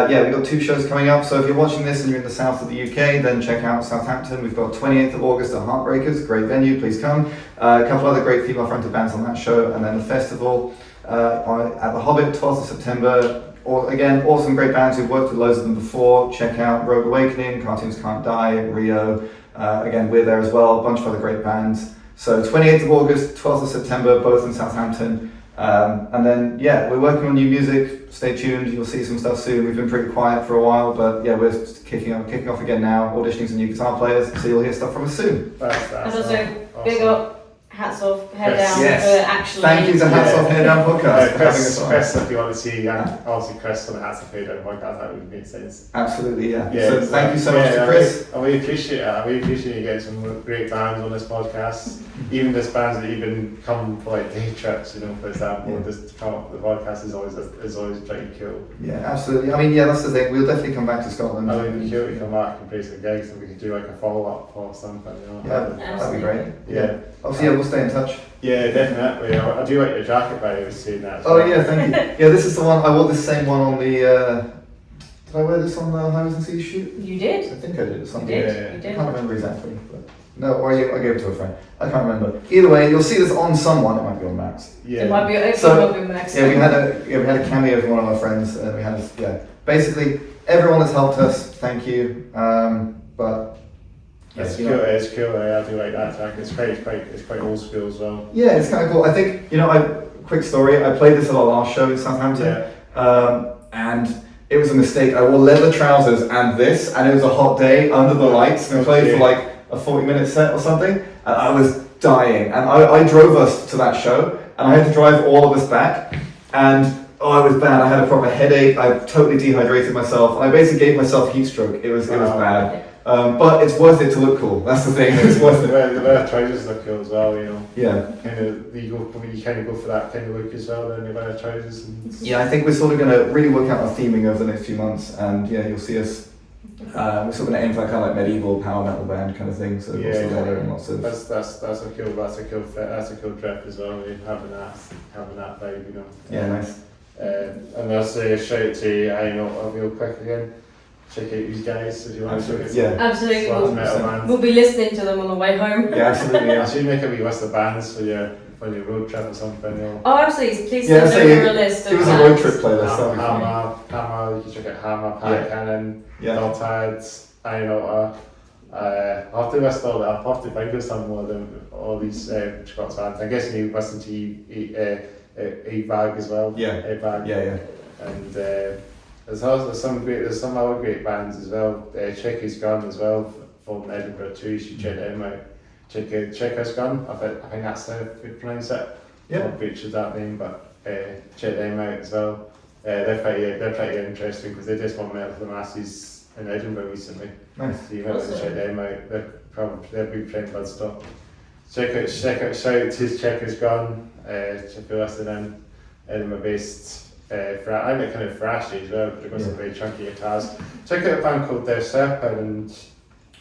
We've got 2 shows coming up. So if you're watching this and you're in the south of the UK, then check out Southampton. We've got 28th of August at Heartbreakers, great venue, please come. A couple other great female-fronted bands on that show, and then the festival at the Hobbit, 12th of September. Again, awesome great bands. We've worked with loads of them before. Check out Rogue Awakening, Cartoons Can't Die, Rio. Again, we're there as well. A bunch of other great bands. So 28th of August, 12th of September, both in Southampton. And then, we're working on new music. Stay tuned. You'll see some stuff soon. We've been pretty quiet for a while, but we're kicking off again now. Auditioning some new guitar players. So you'll hear stuff from us soon. And also, big up. Hats off, Hair Down for actually. Thank you to Hats Off, Hair Down podcast. Chris, if you want to see, obviously Chris on the Hats Off, Hair Down podcast, that would make sense. Absolutely, So thank you so much to Chris. I really appreciate it. I really appreciate you getting some great bands on this podcast. Even just bands that even come for like day trips, for example, just to come up with the podcast is always pretty cool. Yeah, absolutely. That's the thing. We'll definitely come back to Scotland. It'd be cool to come back and play some gigs and we could do like a follow up or something. That'd be great. Yeah. Obviously, we'll stay in touch. Yeah, definitely. I do like your jacket, by the way, saying that. as Oh well. yeah, thank you. Yeah, this is the one. I wore this same one on the. Did I wear this on the Highways and Seas shoot? You I did. think I did. You Something. did. Yeah. You I did. can't remember exactly. But no, or I gave it to a friend. I can't remember. Either way, you'll see this on someone. It might be on Max. Yeah. It might be. It So, might be Max. Yeah, we had a cameo from one of our friends, and we had basically everyone has helped us. Thank you. But It's you cool. know, It's cool. I do like that track. It's quite old school as well. yeah, it's kind of cool. I think quick story. I played this at our last show in Southampton, and it was a mistake. I wore leather trousers and this, and it was a hot day under the lights, and we played for like a 40-minute set or something, and I was dying. And I drove us to that show, and I had to drive all of us back, and it was bad. I had a proper headache. I totally dehydrated myself. I basically gave myself heat stroke. It was bad. But it's worth it to look cool. That's the thing. It's worth it. The wear trousers look cool as well, you know. Yeah. You kind of go for that kind of look as well. Then you wear trousers. Yeah, I think we're sort of going to really work out our theming over the next few months, and yeah, you'll see us. We're sort of going to aim for that kind of like medieval power metal band kind of thing. So lots of leather and lots of. That's a cool fit. That's a cool trip as well. Having that vibe, you know. Yeah, nice. And I'll say a shout out to I'll real quick again. Check out these guys if you want to. Yeah. Absolutely. Metal bands. We'll be listening to them on the way home. Yeah, absolutely. I Yeah. should make a wee list of bands for your road trip or something. You know. Oh, absolutely. Please Yeah, send so over a list of Give us a road bands. trip playlist. That'd be fun. Hammer, you can check out Hammer, Yeah. Cannon, Yeah. Dotad, I'll have to list all that. I'll have to think of some more of them, all these Scots bands. I guess you listen to A-Bag as well. Yeah. A-Bag. Yeah. And there's some other great bands as well. Checker's Gun as well from Edinburgh too. You should check them out. Checker's Gun. I think that's how we pronounce it. Yeah. I'll butcher that name, but check them out as well. They're pretty interesting because they just won Metal for the Masses in Edinburgh recently. Nice. So you might want to check them out. They're big friend bud stuff. Shout out to Checker's Gun. Check the rest of them. Edinburgh based. I think they're kind of thrashy as well, but they've got some very chunky guitars. Check out a band called Der Serpent and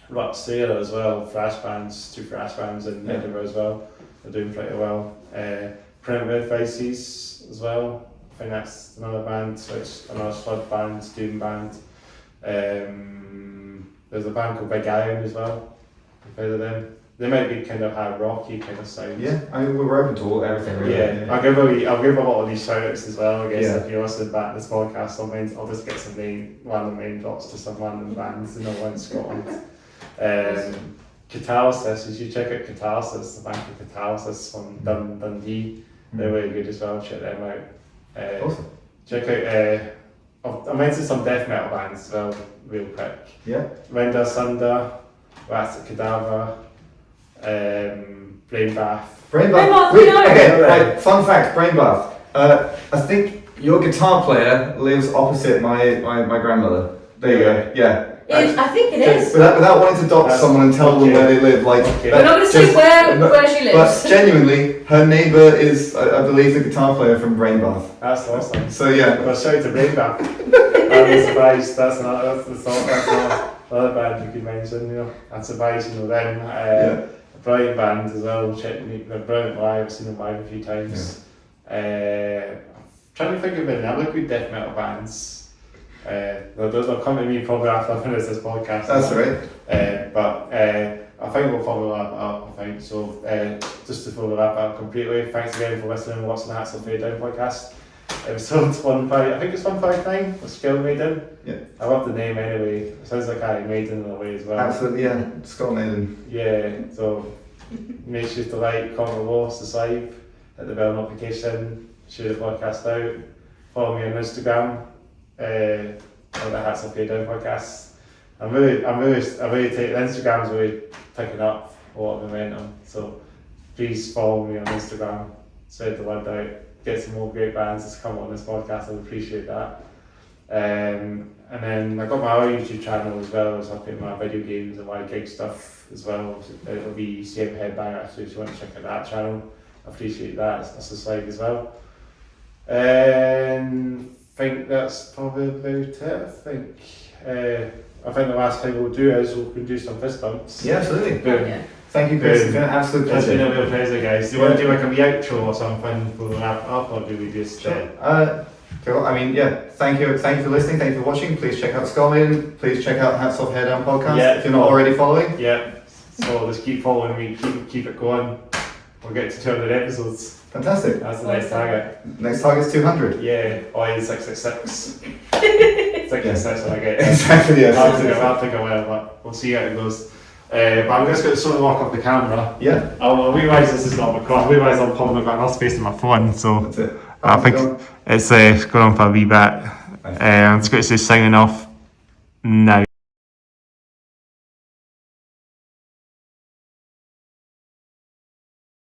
Rot Sailor as well, two thrash bands in Edinburgh as well. They're doing pretty well. Primitive Vices as well. I think that's another band, so it's another sludge band, doom band. There's a band called Big Iron as well. You've heard of them? They might be kind of hard rocky kind of sound. Yeah, I mean, we're open to everything really. Yeah, I'll give a lot of these shout outs as well. I guess Yeah. if you listen back to this podcast, sometimes I'll just get some random name drops to some random bands in Scotland. Catalysis, you should check out Catalysis, the band called Catalysis from Dundee. They're really good as well, check them out. Awesome. Check out, I mentioned some death metal bands as well, real quick. Yeah. Render Sunder, Rats Cadaver, Brain Bath. Brain Brain bath. bath, we Wait, know. okay, right. Fun fact. Brain bath. I think your guitar player lives opposite my grandmother. There you go. Yeah. I think it is. Without wanting to dox someone and tell them where they live, like. Okay. We're not going to say where she lives. But genuinely, her neighbour is, I believe, the guitar player from Brain Bath. That's awesome. So yeah. Well, shout out to Brain Bath. I'm surprised that's not another band you could mention, you know. I'm surprised you know them. A brilliant band as well. They're brilliant live. I've seen them live a few times. I'm trying to think of any other good death metal bands. They'll come to me probably after I finish this podcast. That's right. But I think we'll follow that up. I think so. Just to follow that up completely. Thanks again for listening and watching the Hats Off Fade Down podcast. Episode 15, I think it's 159 with Skullmaiden. Yeah. I love the name anyway. It sounds like Iron Maiden in a way as well. Absolutely, yeah. Skullmaiden. Yeah, so make sure to like, comment below, subscribe, hit the bell notification, share the podcast out, follow me on Instagram, on the Hats Off Fade Down podcast. I really take Instagram's really picking up a lot of momentum. So please follow me on Instagram, spread the word out. Get some more great bands to come on this podcast. I would appreciate that. And then I got my other YouTube channel as well. So I put my video games and my gig stuff as well. It'll be Save Headbanger. So if you want to check out that channel, I appreciate that. That's a slide as well. And I think that's probably about it. I think the last thing we'll do is we'll do some fist bumps. Yeah, absolutely. Boom. Yeah. Thank you, Chris. It's been an absolute It's been pleasure. a real pleasure, guys. Do you want to do like a wee outro or something before we wrap it up, or do we just? Cool. I mean, yeah. Thank you for listening. Thank you for watching. Please check out Skullmaiden. Please check out Hats Off Hair Down podcast if you're not already following. Yeah. So just keep following me. Keep it going. We'll get to 200 episodes. Fantastic. That's the next target. Next target's 200. Yeah. Or 666. 666 when I get. Exactly. Yeah. I'll take a while, but we'll see how it goes. But I'm just going to sort of lock up the camera. Yeah. I realise this is not recording. I realise I'm probably got enough space in my phone, so That's it. I think it's going on for a wee bit. I'm just going to say signing off now.